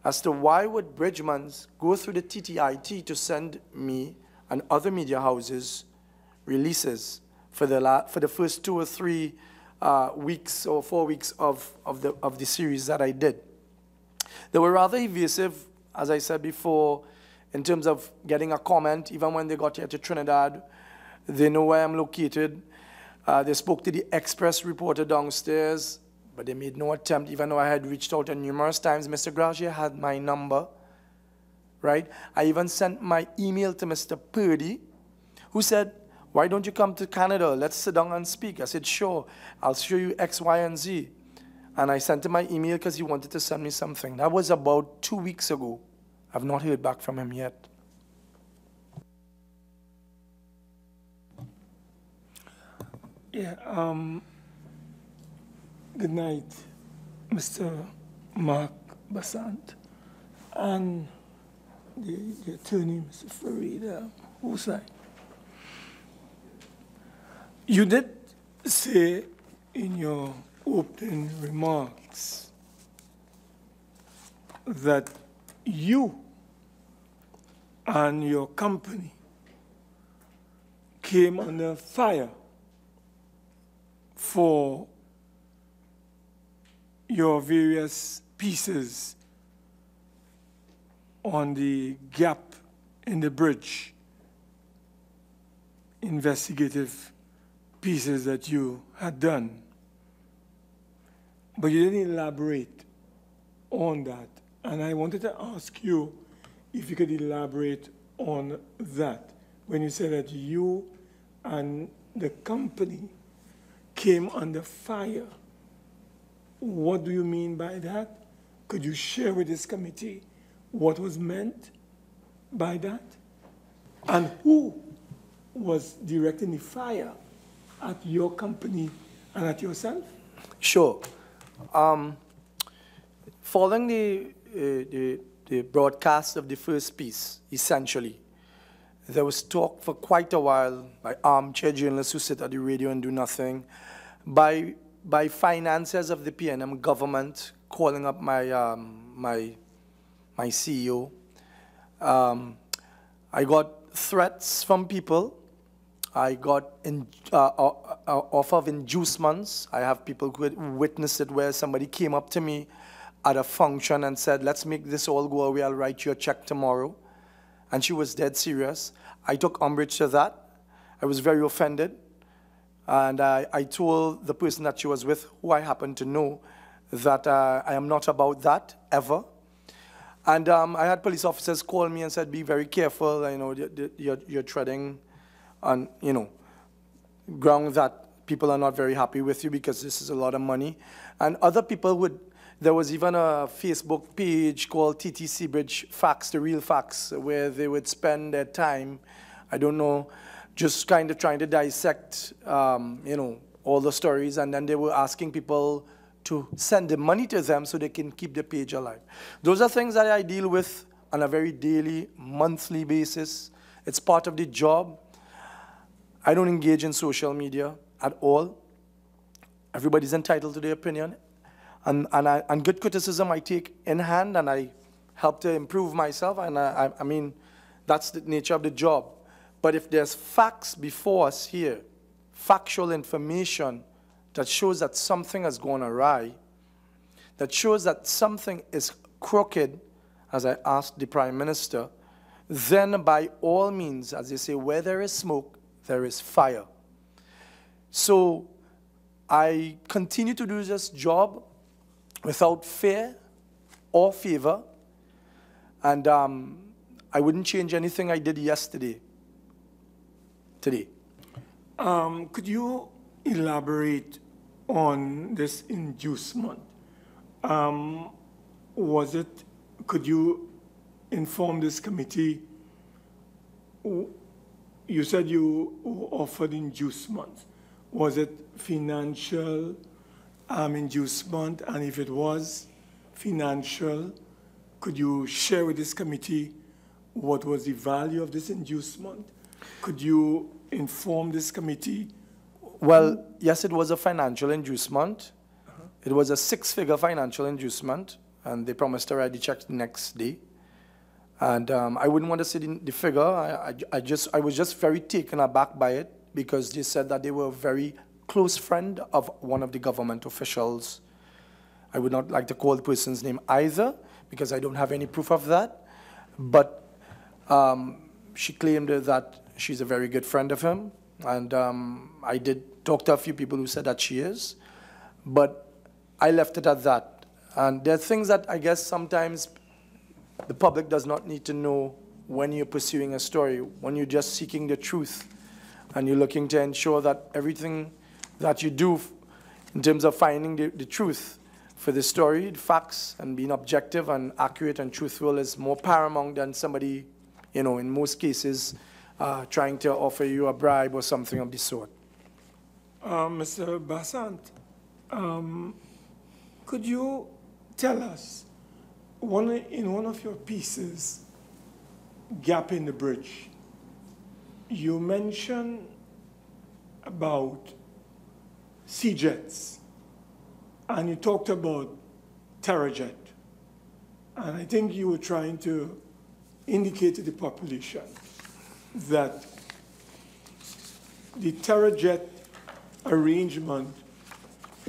as to why would Bridgemans go through the TTIT to send me and other media houses releases for the first 2 or 3 weeks or 4 weeks of the series that I did. They were rather evasive, as I said before, in terms of getting a comment. Even when they got here to Trinidad, they know where I'm located. They spoke to the Express reporter downstairs, but they made no attempt, even though I had reached out numerous times. Mr. Gracia had my number, right? I even sent my email to Mr. Purdy, who said, why don't you come to Canada? Let's sit down and speak. I said, sure, I'll show you X, Y, and Z. And I sent him my email because he wanted to send me something. That was about 2 weeks ago. I've not heard back from him yet. Yeah, good night, Mr. Mark Bassant, and the attorney, Mr. Ferry, who's I? You did say in your opening remarks that you and your company came under fire for your various pieces on the gap in the bridge, investigative pieces that you had done. But you didn't elaborate on that. And I wanted to ask you if you could elaborate on that. When you said that you and the company came under fire, what do you mean by that? Could you share with this committee what was meant by that? And who was directing the fire at your company and at yourself? Sure. Following the broadcast of the first piece, essentially, there was talk for quite a while by armchair journalists who sit at the radio and do nothing, by financiers of the PNM government calling up my my CEO. I got threats from people. I got offer of inducements. I have people who had witnessed it where somebody came up to me at a function and said, let's make this all go away, I'll write you a check tomorrow. And she was dead serious. I took umbrage to that. I was very offended. And I told the person that she was with, who I happen to know, that I am not about that, ever. And I had police officers call me and said, be very careful, you know, you're treading on, you know, ground that people are not very happy with you because this is a lot of money. And other people would, there was even a Facebook page called TTC Bridge Facts, the Real Facts, where they would spend their time, I don't know, just kind of trying to dissect, you know, all the stories, and then they were asking people to send the money to them so they can keep the page alive. Those are things that I deal with on a very daily, monthly basis. It's part of the job. I don't engage in social media at all. Everybody's entitled to their opinion. And good criticism I take in hand, and I help to improve myself, and I mean, that's the nature of the job. But if there's facts before us here, factual information that shows that something has gone awry, that shows that something is crooked, as I asked the Prime Minister, then by all means, as they say, where there is smoke, there is fire. So I continue to do this job without fear, or favor, and I wouldn't change anything I did yesterday, today. Could you elaborate on this inducement? Could you inform this committee? You said you offered inducements. Was it financial inducement? And if it was financial, could you share with this committee what was the value of this inducement? Could you inform this committee? Well, yes, it was a financial inducement. It was a six-figure financial inducement, and they promised to write the check the next day. And I wouldn't want to say the figure. I was just very taken aback by it, because they said that they were a very close friend of one of the government officials. I would not like to call the person's name either, because I don't have any proof of that. But she claimed that she's a very good friend of him. And I did talk to a few people who said that she is. But I left it at that. And there are things that I guess sometimes the public does not need to know when you're pursuing a story, when you're just seeking the truth and you're looking to ensure that everything that you do in terms of finding the truth for the story, the facts, and being objective and accurate and truthful is more paramount than somebody, you know, in most cases, trying to offer you a bribe or something of the sort. Mr. Bassant, could you tell us, in one of your pieces, Gap in the Bridge, you mentioned about sea jets, and you talked about Terrajet. And I think you were trying to indicate to the population that the Terrajet arrangement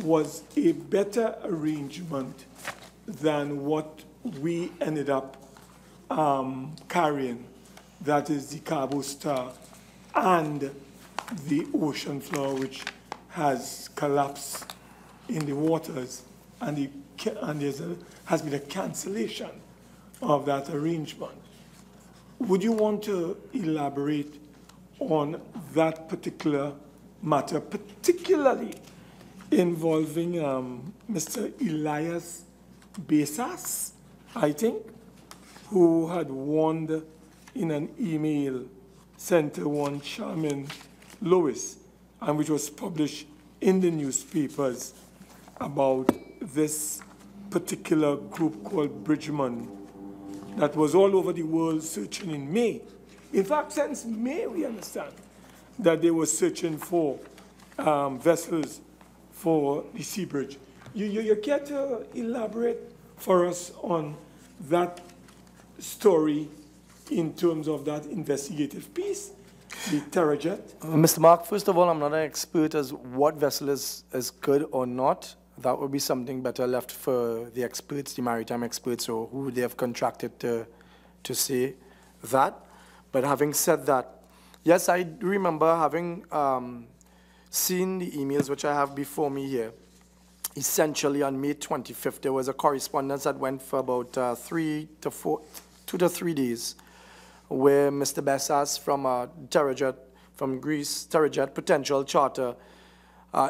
was a better arrangement than what we ended up carrying, that is the Cabo Star and the Ocean Floor, which has collapsed in the waters, and has been a cancellation of that arrangement. Would you want to elaborate on that particular matter, particularly involving Mr. Elias Bassant, I think, who had warned in an email sent to one Chairman Lewis, and which was published in the newspapers about this particular group called Bridgeman that was all over the world searching in May. In fact, since May, we understand that they were searching for vessels for the sea bridge. You care to elaborate for us on that story in terms of that investigative piece, the Terrajet? Mr. Mark, first of all, I'm not an expert as what vessel is good or not. That would be something better left for the experts, the maritime experts, or who they have contracted to say that. But having said that, yes, I do remember having seen the emails, which I have before me here. Essentially, on May 25th, there was a correspondence that went for about 2 to 3 days, where Mr. Bassant from Terrajet, from Greece, Terrajet Potential Charter,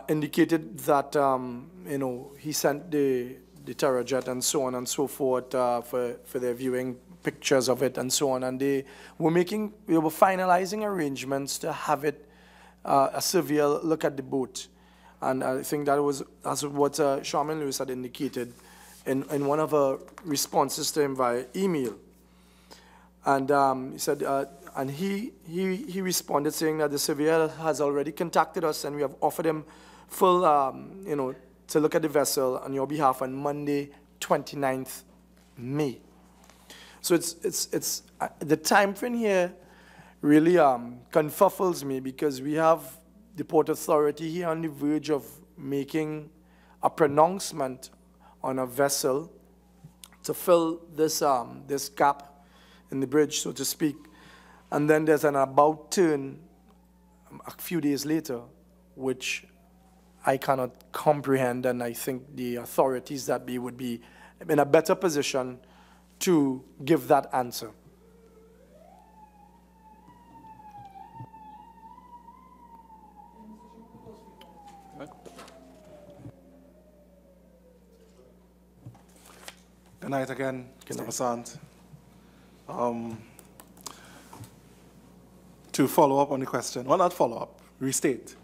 indicated that you know, he sent the Terrajet and so on and so forth for their viewing pictures of it and so on, and they were finalizing arrangements to have it a severe look at the boat. And I think that's what Chairman Lewis had indicated in one of her responses to him via email. And he said, and he responded saying that the surveyor has already contacted us and we have offered him full, you know, to look at the vessel on your behalf on Monday, 29th May. So it's the time frame here really confuffles me, because we have the Port Authority here on the verge of making a pronouncement on a vessel to fill this this gap in the bridge, so to speak. And then there's an about turn a few days later, which I cannot comprehend, and I think the authorities that would be in a better position to give that answer. Good night again, Mr. Bassant. To follow up on the question, well, not follow up, restate.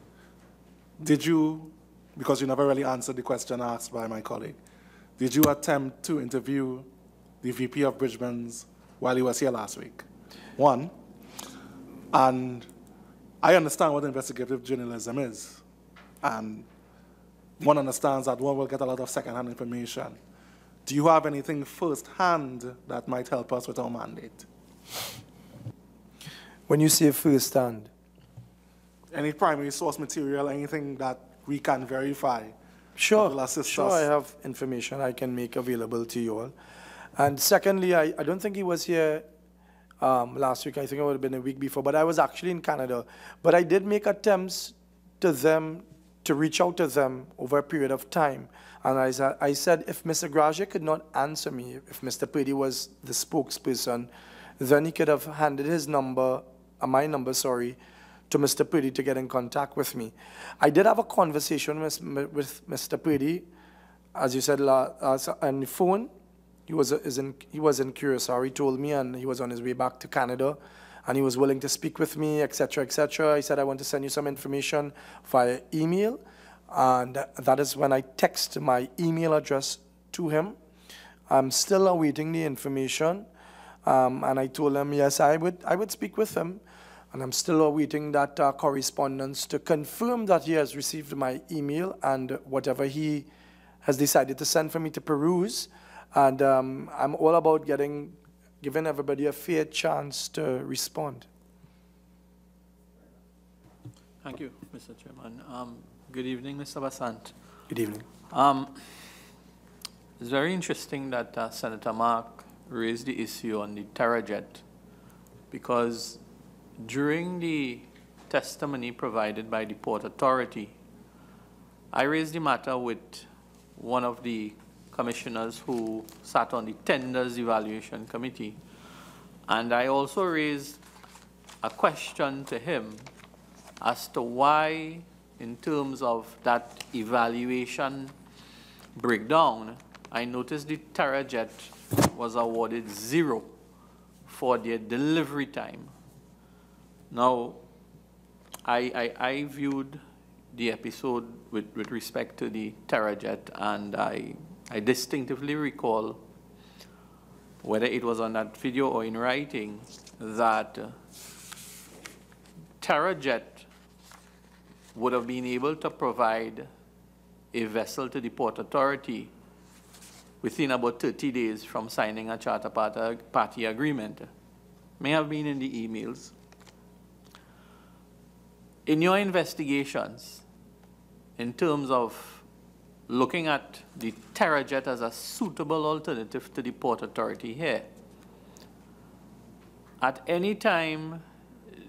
Did you, because you never really answered the question asked by my colleague, did you attempt to interview the VP of Bridgeman's while he was here last week? One, and I understand what investigative journalism is, and one understands that one will get a lot of second-hand information. Do you have anything first-hand that might help us with our mandate? When you say first-hand? Any primary source material, anything that we can verify? Sure, I have information I can make available to you all. And secondly, I don't think he was here last week. I think it would have been a week before, but I was actually in Canada. But I did make attempts to reach out to them over a period of time. And I said, if Mr. Graja could not answer me, if Mr. Purdy was the spokesperson, then he could have handed his number, my number, sorry, to Mr. Purdy to get in contact with me. I did have a conversation with Mr. Purdy, as you said, on the phone. He was in Curaçao, he told me, and he was on his way back to Canada, and he was willing to speak with me, etc., etc. He said, I want to send you some information via email. And that is when I text my email address to him. I'm still awaiting the information. And I told him, yes, I would speak with him. And I'm still awaiting that correspondence to confirm that he has received my email and whatever he has decided to send for me to peruse. And I'm all about giving everybody a fair chance to respond. Thank you, Mr. Chairman. Good evening, Mr. Bassant. Good evening. It's very interesting that Senator Mark raised the issue on the Terrajet, because during the testimony provided by the Port Authority, I raised the matter with one of the commissioners who sat on the Tenders Evaluation Committee, and I also raised a question to him as to why, in terms of that evaluation breakdown, I noticed the Terrajet was awarded 0 for their delivery time. Now, I viewed the episode with respect to the Terrajet, and I distinctively recall, whether it was on that video or in writing, that Terrajet would have been able to provide a vessel to the Port Authority within about 30 days from signing a charter party agreement. May have been in the emails. In your investigations, in terms of looking at the Terrajet as a suitable alternative to the Port Authority here, at any time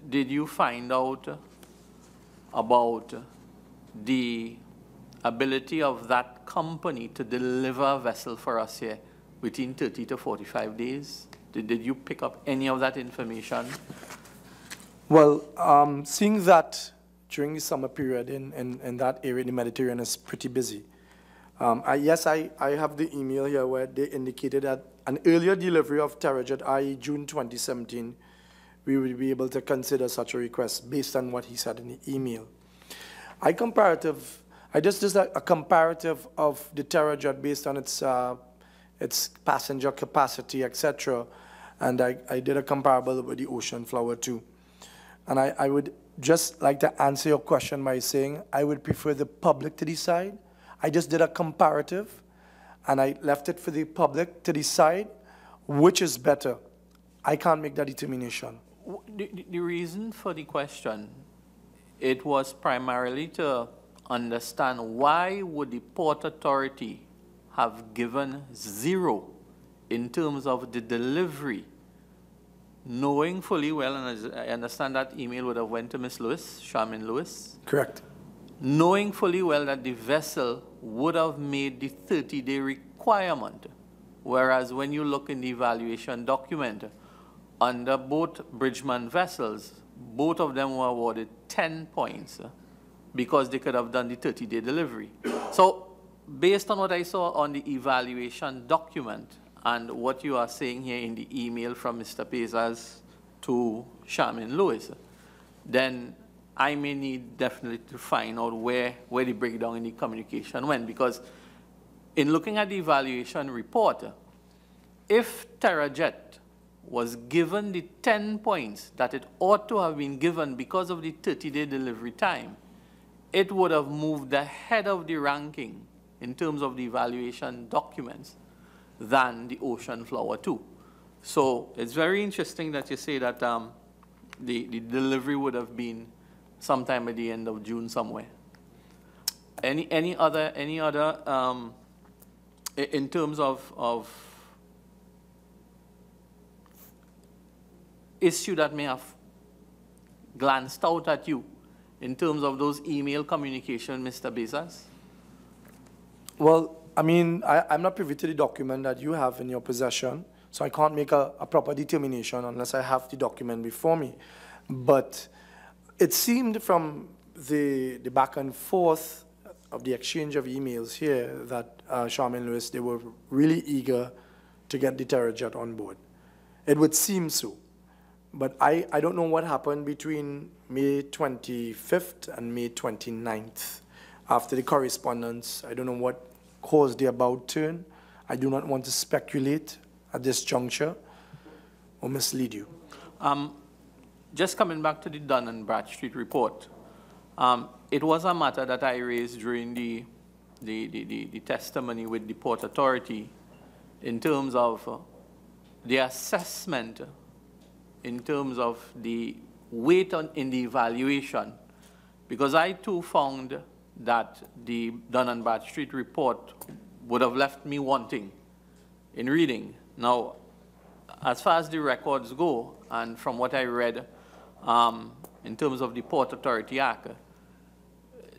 did you find out about the ability of that company to deliver a vessel for us here within 30 to 45 days? Did you pick up any of that information? Well, seeing that during the summer period in that area, the Mediterranean is pretty busy. Yes, I have the email here where they indicated that an earlier delivery of Terrajet, i.e. June 2017, we would be able to consider such a request based on what he said in the email. I just did a comparative of the Terrajet based on its passenger capacity, etc. And I did a comparable with the Ocean Flower too. And I would just like to answer your question by saying I would prefer the public to decide. I just did a comparative, and I left it for the public to decide which is better. I can't make that determination. The reason for the question, it was primarily to understand why would the Port Authority have given 0 in terms of the delivery, knowing fully well, and I understand that email would have went to Ms. Lewis, Charmaine Lewis. Correct. Knowing fully well that the vessel would have made the 30-day requirement whereas when you look in the evaluation document, under both Bridgman vessels, both of them were awarded 10 points because they could have done the 30-day delivery. So based on what I saw on the evaluation document and what you are saying here in the email from Mr. Pesas to Charmaine Lewis, then I may need definitely to find out where the breakdown in the communication went, because in looking at the evaluation report, if TerraJet was given the 10 points that it ought to have been given because of the 30-day delivery time, it would have moved ahead of the ranking in terms of the evaluation documents than the Ocean Flower 2. So it's very interesting that you say that the delivery would have been sometime at the end of June somewhere. Any other in terms of issue that may have glanced out at you in terms of those email communication, Mr. Bezos? Well, I mean, I'm not privy to the document that you have in your possession, so I can't make a proper determination unless I have the document before me. But it seemed from the back and forth of the exchange of emails here that Charmaine Lewis, they were really eager to get the TerraJet on board. It would seem so. But I don't know what happened between May 25th and May 29th. After the correspondence, I don't know what caused the about turn. I do not want to speculate at this juncture or mislead you. Just coming back to the Dun & Bradstreet report, it was a matter that I raised during the testimony with the Port Authority in terms of the assessment, in terms of the weight in the evaluation, because I too found that the Dun & Bradstreet report would have left me wanting in reading. Now, as far as the records go, and from what I read in terms of the Port Authority Act,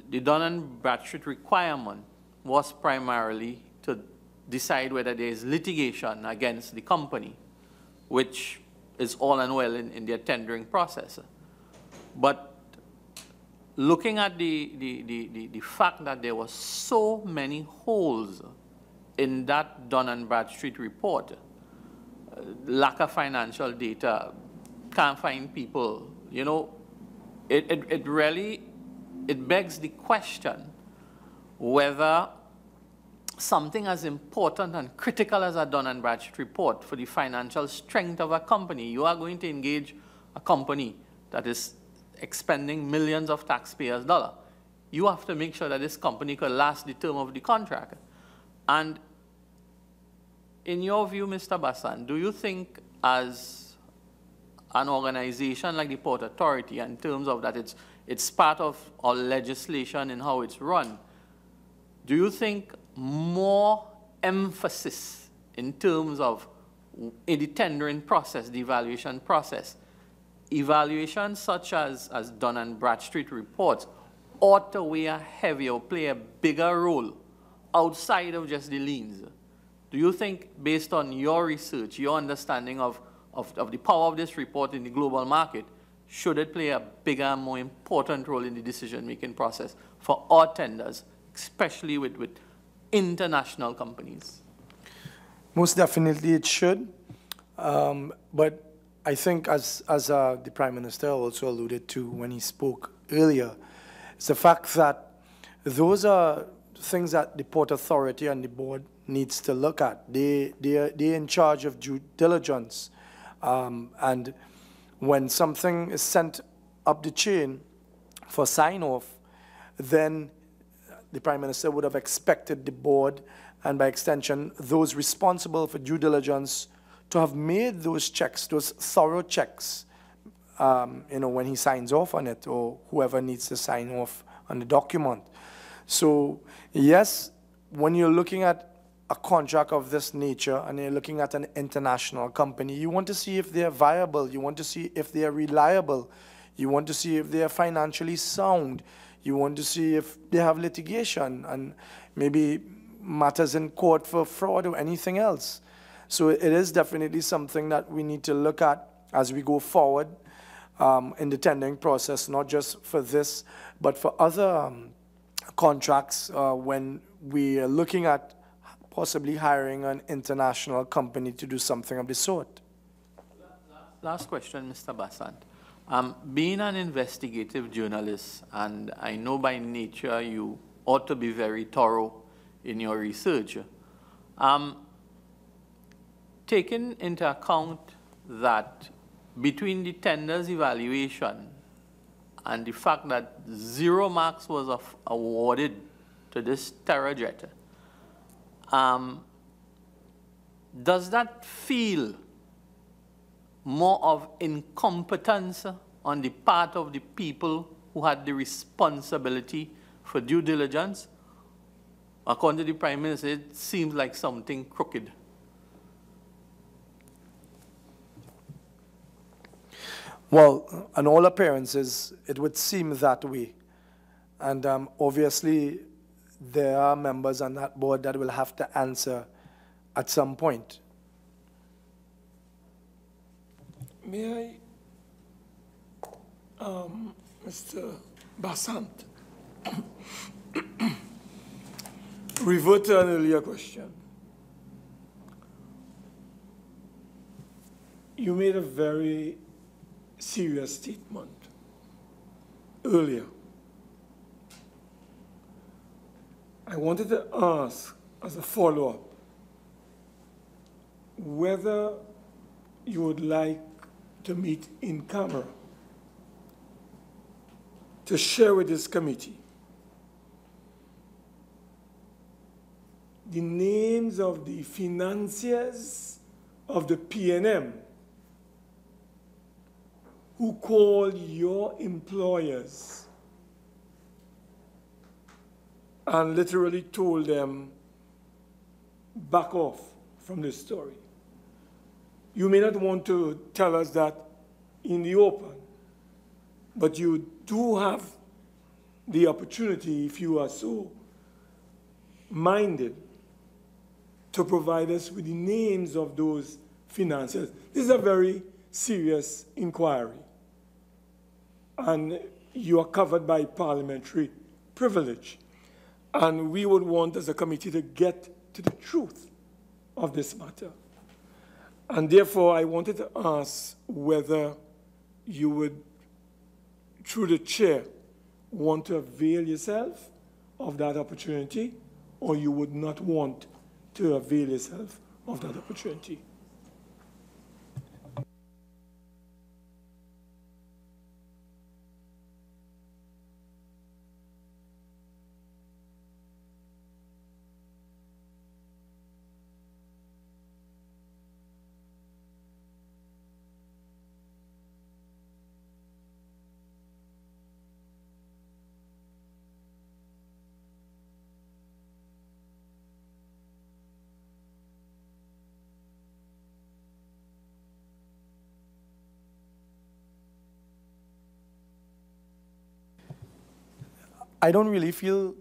the Dun & Bradstreet requirement was primarily to decide whether there is litigation against the company, which is all and well in their tendering process. But looking at the fact that there were so many holes in that Dun & Bradstreet report, lack of financial data, can't find people, you know, it really begs the question whether something as important and critical as a Dun & Bradstreet report for the financial strength of a company, you are going to engage a company that is expending millions of taxpayers' dollars. You have to make sure that this company could last the term of the contract. And in your view, Mr. Bassant, do you think as an organization like the Port Authority, in terms of that it's part of our legislation and how it's run, do you think more emphasis in terms of in the tendering process, the evaluation process, evaluations such as Dun & Bradstreet reports ought to weigh a heavier, play a bigger role outside of just the liens? Do you think, based on your research, your understanding of the power of this report in the global market, should it play a bigger, more important role in the decision-making process for our tenders, especially with international companies? Most definitely it should. But I think as the Prime Minister also alluded to when he spoke earlier, it's the fact that those are things that the Port Authority and the board needs to look at. They're in charge of due diligence. And when something is sent up the chain for sign-off, then the Prime Minister would have expected the board, and by extension, those responsible for due diligence, to have made those checks, those thorough checks, you know, when he signs off on it, or whoever needs to sign off on the document. So, yes, when you're looking at a contract of this nature and you're looking at an international company, you want to see if they're viable, you want to see if they're reliable, you want to see if they're financially sound, you want to see if they have litigation and maybe matters in court for fraud or anything else. So it is definitely something that we need to look at as we go forward in the tendering process, not just for this, but for other contracts when we are looking at possibly hiring an international company to do something of the sort. Last question, Mr. Bassant. Being an investigative journalist, and I know by nature you ought to be very thorough in your research, taking into account that between the tender's evaluation and the fact that 0 marks was awarded to this terror jet, does that feel more of incompetence on the part of the people who had the responsibility for due diligence? According to the Prime Minister, it seems like something crooked. Well, on all appearances, it would seem that way. And obviously, there are members on that board that will have to answer at some point. May I, Mr. Bassant, revert to an earlier question. You made a very serious statement earlier. I wanted to ask, as a follow-up, whether you would like to meet in camera to share with this committee the names of the financiers of the PNM who called your employers and literally told them, back off from this story. You may not want to tell us that in the open, but you do have the opportunity, if you are so minded, to provide us with the names of those financiers. This is a very serious inquiry, and you are covered by parliamentary privilege. And we would want, as a committee, to get to the truth of this matter. And therefore, I wanted to ask whether you would, through the chair, want to avail yourself of that opportunity, or you would not want to avail yourself of that opportunity. I don't really feel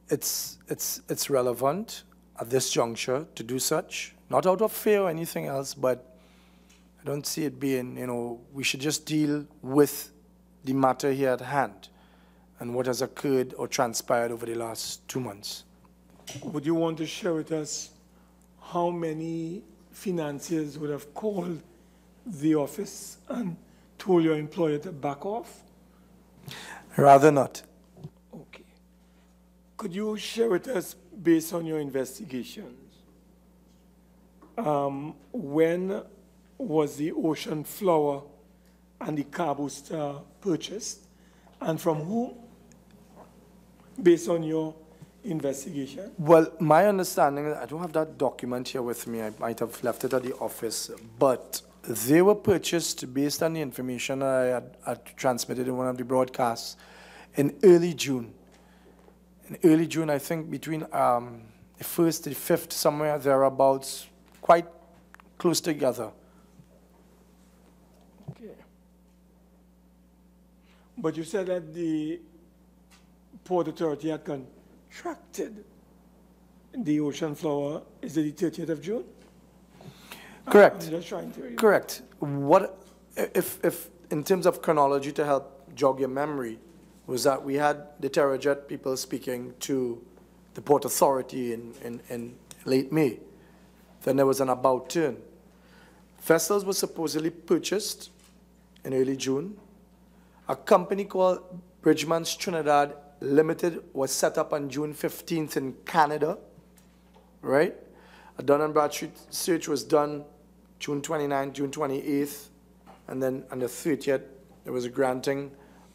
it's relevant at this juncture to do such, not out of fear or anything else, but I don't see it being, we should just deal with the matter here at hand and what has occurred or transpired over the last 2 months. Would you want to share with us how many financiers would have called the office and told your employer to back off? Rather not. Okay. Could you share with us, based on your investigations, when was the Ocean Flower and the Cabo Star purchased, and from whom, based on your investigation? Well, my understanding, I don't have that document here with me. I might have left it at the office, but they were purchased based on the information I had transmitted in one of the broadcasts in early June. In early June, I think between the 1st to the 5th, somewhere thereabouts, quite close together. Okay. But you said that the Port Authority had contracted the Ocean Flower, is it the 30th of June? Correct. I'm just trying to. Correct. What, if in terms of chronology to help jog your memory, was that we had the Terrajet people speaking to the Port Authority in late May. Then there was an about turn. Vessels were supposedly purchased in early June. A company called Bridgman's Trinidad Limited was set up on June 15th in Canada, right? A Dun & Bradstreet search was done June 29th, June 28th, and then on the 30th, there was a granting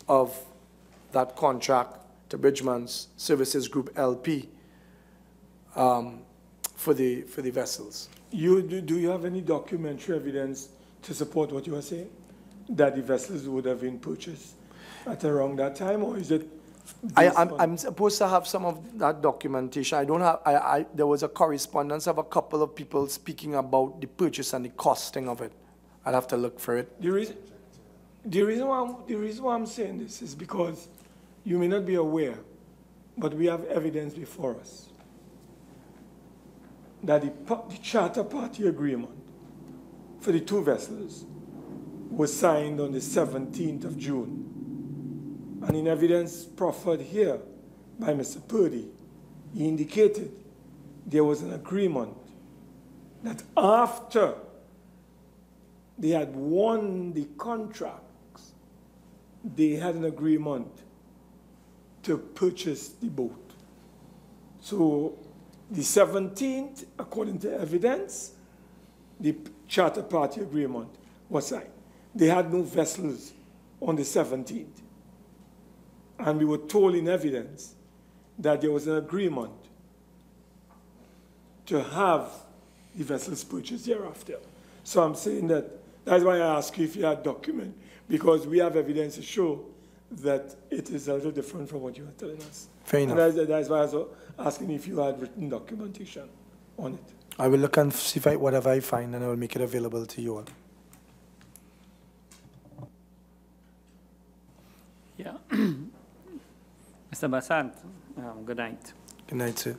of that contract to Bridgman's Services Group LP for the vessels. Do you have any documentary evidence to support what you are saying? That the vessels would have been purchased at around that time, or is it? I'm supposed to have some of that documentation. I don't have, there was a correspondence of a couple of people speaking about the purchase and the costing of it. I'll have to look for it. The reason why I'm saying this is because you may not be aware, but we have evidence before us that the charter party agreement for the two vessels was signed on the 17th of June. And in evidence proffered here by Mr. Purdy, he indicated there was an agreement that after they had won the contracts, they had an agreement to purchase the boat. So the 17th, according to evidence, the charter party agreement was signed. They had no vessels on the 17th. And we were told in evidence that there was an agreement to have the vessels purchased thereafter. So I'm saying that's why I ask you if you had document, because we have evidence to show that it is a little different from what you are telling us. Fair enough. And that's why I was asking if you had written documentation on it. I will look and see whatever I find, and I will make it available to you all. Yeah. Mr. Bassant, good night. Good night, sir.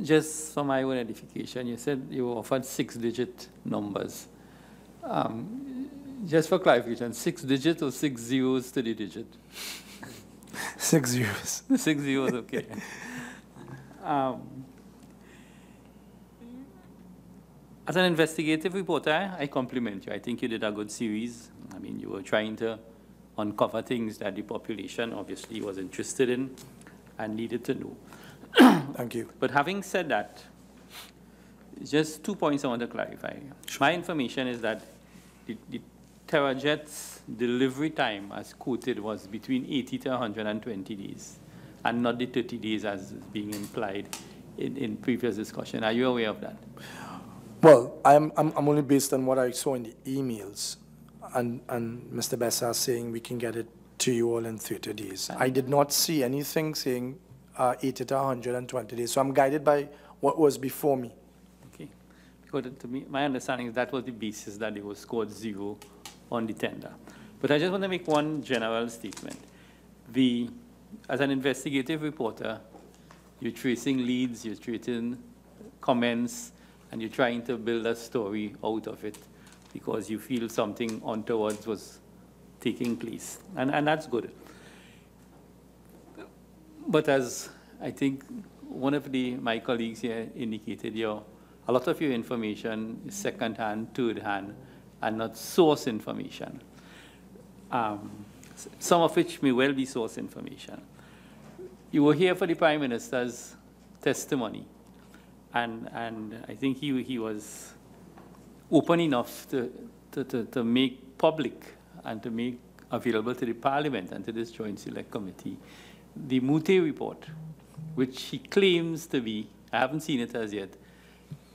Just for my own edification, you said you offered 6-digit numbers. Just for clarification, 6 digits or 6 zeros to the digit? 6 zeros. 6 zeros, okay. As an investigative reporter, I compliment you. I think you did a good series. I mean, you were trying to uncover things that the population obviously was interested in and needed to know. Thank you. But having said that, just 2 points I want to clarify. My information is that the Terrajet's delivery time, as quoted, was between 80 to 120 days, and not the 30 days as is being implied in previous discussion. Are you aware of that? Well, I'm only based on what I saw in the emails, and Mr. Bessa saying we can get it to you all in 30 days. I did not see anything saying 80 to 120 days, so I'm guided by what was before me. Okay. Because to me, my understanding is that was the basis that it was scored 0 on the tender. But I just want to make one general statement. As an investigative reporter, you're tracing leads, you're tracing comments, and you're trying to build a story out of it because you feel something untoward was taking place. And that's good. But as I think one of my colleagues here indicated, a lot of your information is second-hand, third-hand, and not source information. Some of which may well be source information. You were here for the Prime Minister's testimony, and I think he was open enough to make public and to make available to the Parliament and to this Joint Select Committee the Mute report, which he claims to be, I haven't seen it as yet,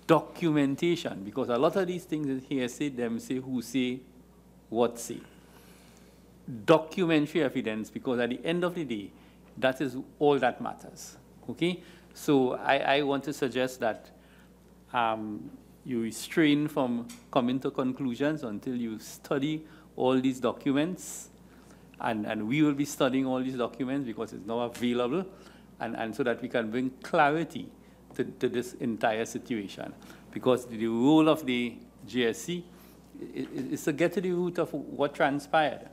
documentation, because a lot of these things is hearsay, them say, who say, what say. Documentary evidence, because at the end of the day, that is all that matters, okay? So I want to suggest that you restrain from coming to conclusions until you study all these documents, and we will be studying all these documents because it's now available, and so that we can bring clarity to this entire situation. Because the role of the JSC is to get to the root of what transpired,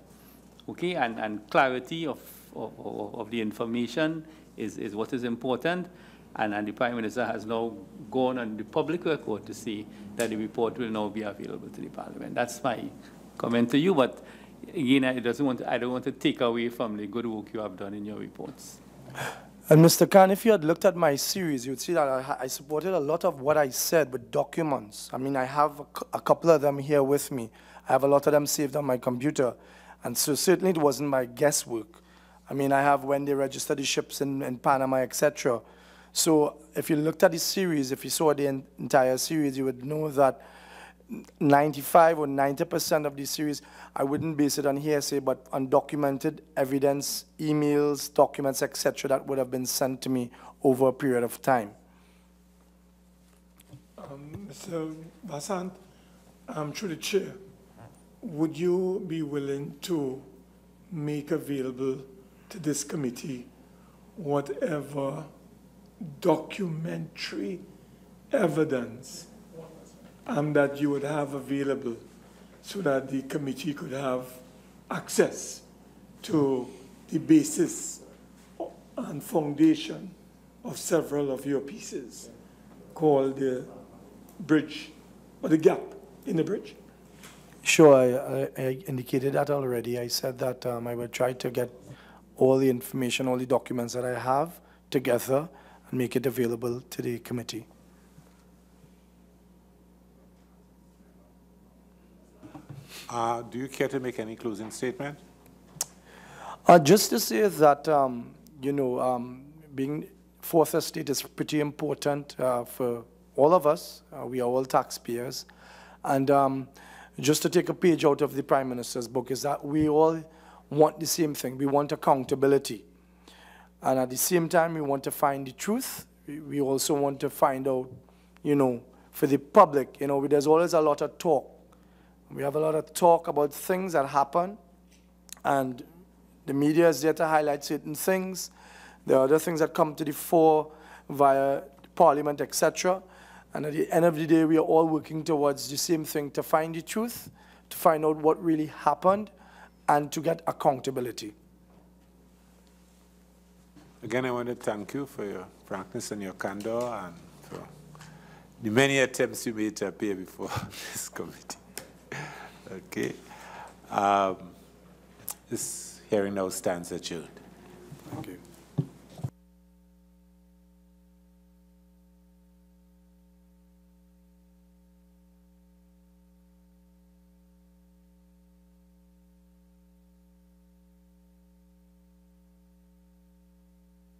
okay? And clarity of the information is what is important. And the Prime Minister has now gone on the public record to say that the report will now be available to the Parliament. That's my comment to you, but again, I don't want to take away from the good work you have done in your reports. And Mr. Khan, if you had looked at my series, you'd see that I supported a lot of what I said with documents. I mean, I have a couple of them here with me. I have a lot of them saved on my computer. And so certainly it wasn't my guesswork. I mean, I have when they registered the ships in Panama, etc. So if you looked at the series, if you saw the entire series, you would know that 95 or 90% of the series, I wouldn't base it on hearsay, but undocumented evidence, emails, documents, etc., that would have been sent to me over a period of time. Mr. Bassant, through the chair, would you be willing to make available to this committee whatever documentary evidence that you would have available so that the committee could have access to the basis and foundation of several of your pieces called the bridge, or the gap in the bridge? Sure, I indicated that already. I said that I will try to get all the information, all the documents that I have together and make it available to the committee. Do you care to make any closing statement? Just to say that, you know, being fourth estate is pretty important for all of us. We are all taxpayers. And just to take a page out of the Prime Minister's book is that we all want the same thing. We want accountability. And at the same time, we want to find the truth. We also want to find out, you know, for the public, you know, there's always a lot of talk. We have a lot of talk about things that happen, and the media is there to highlight certain things. There are other things that come to the fore via Parliament, etc. And at the end of the day, we are all working towards the same thing, to find the truth, to find out what really happened, and to get accountability. Again, I want to thank you for your frankness and your candor and for the many attempts you made to appear before this committee. Okay. This hearing now stands adjourned. Thank you.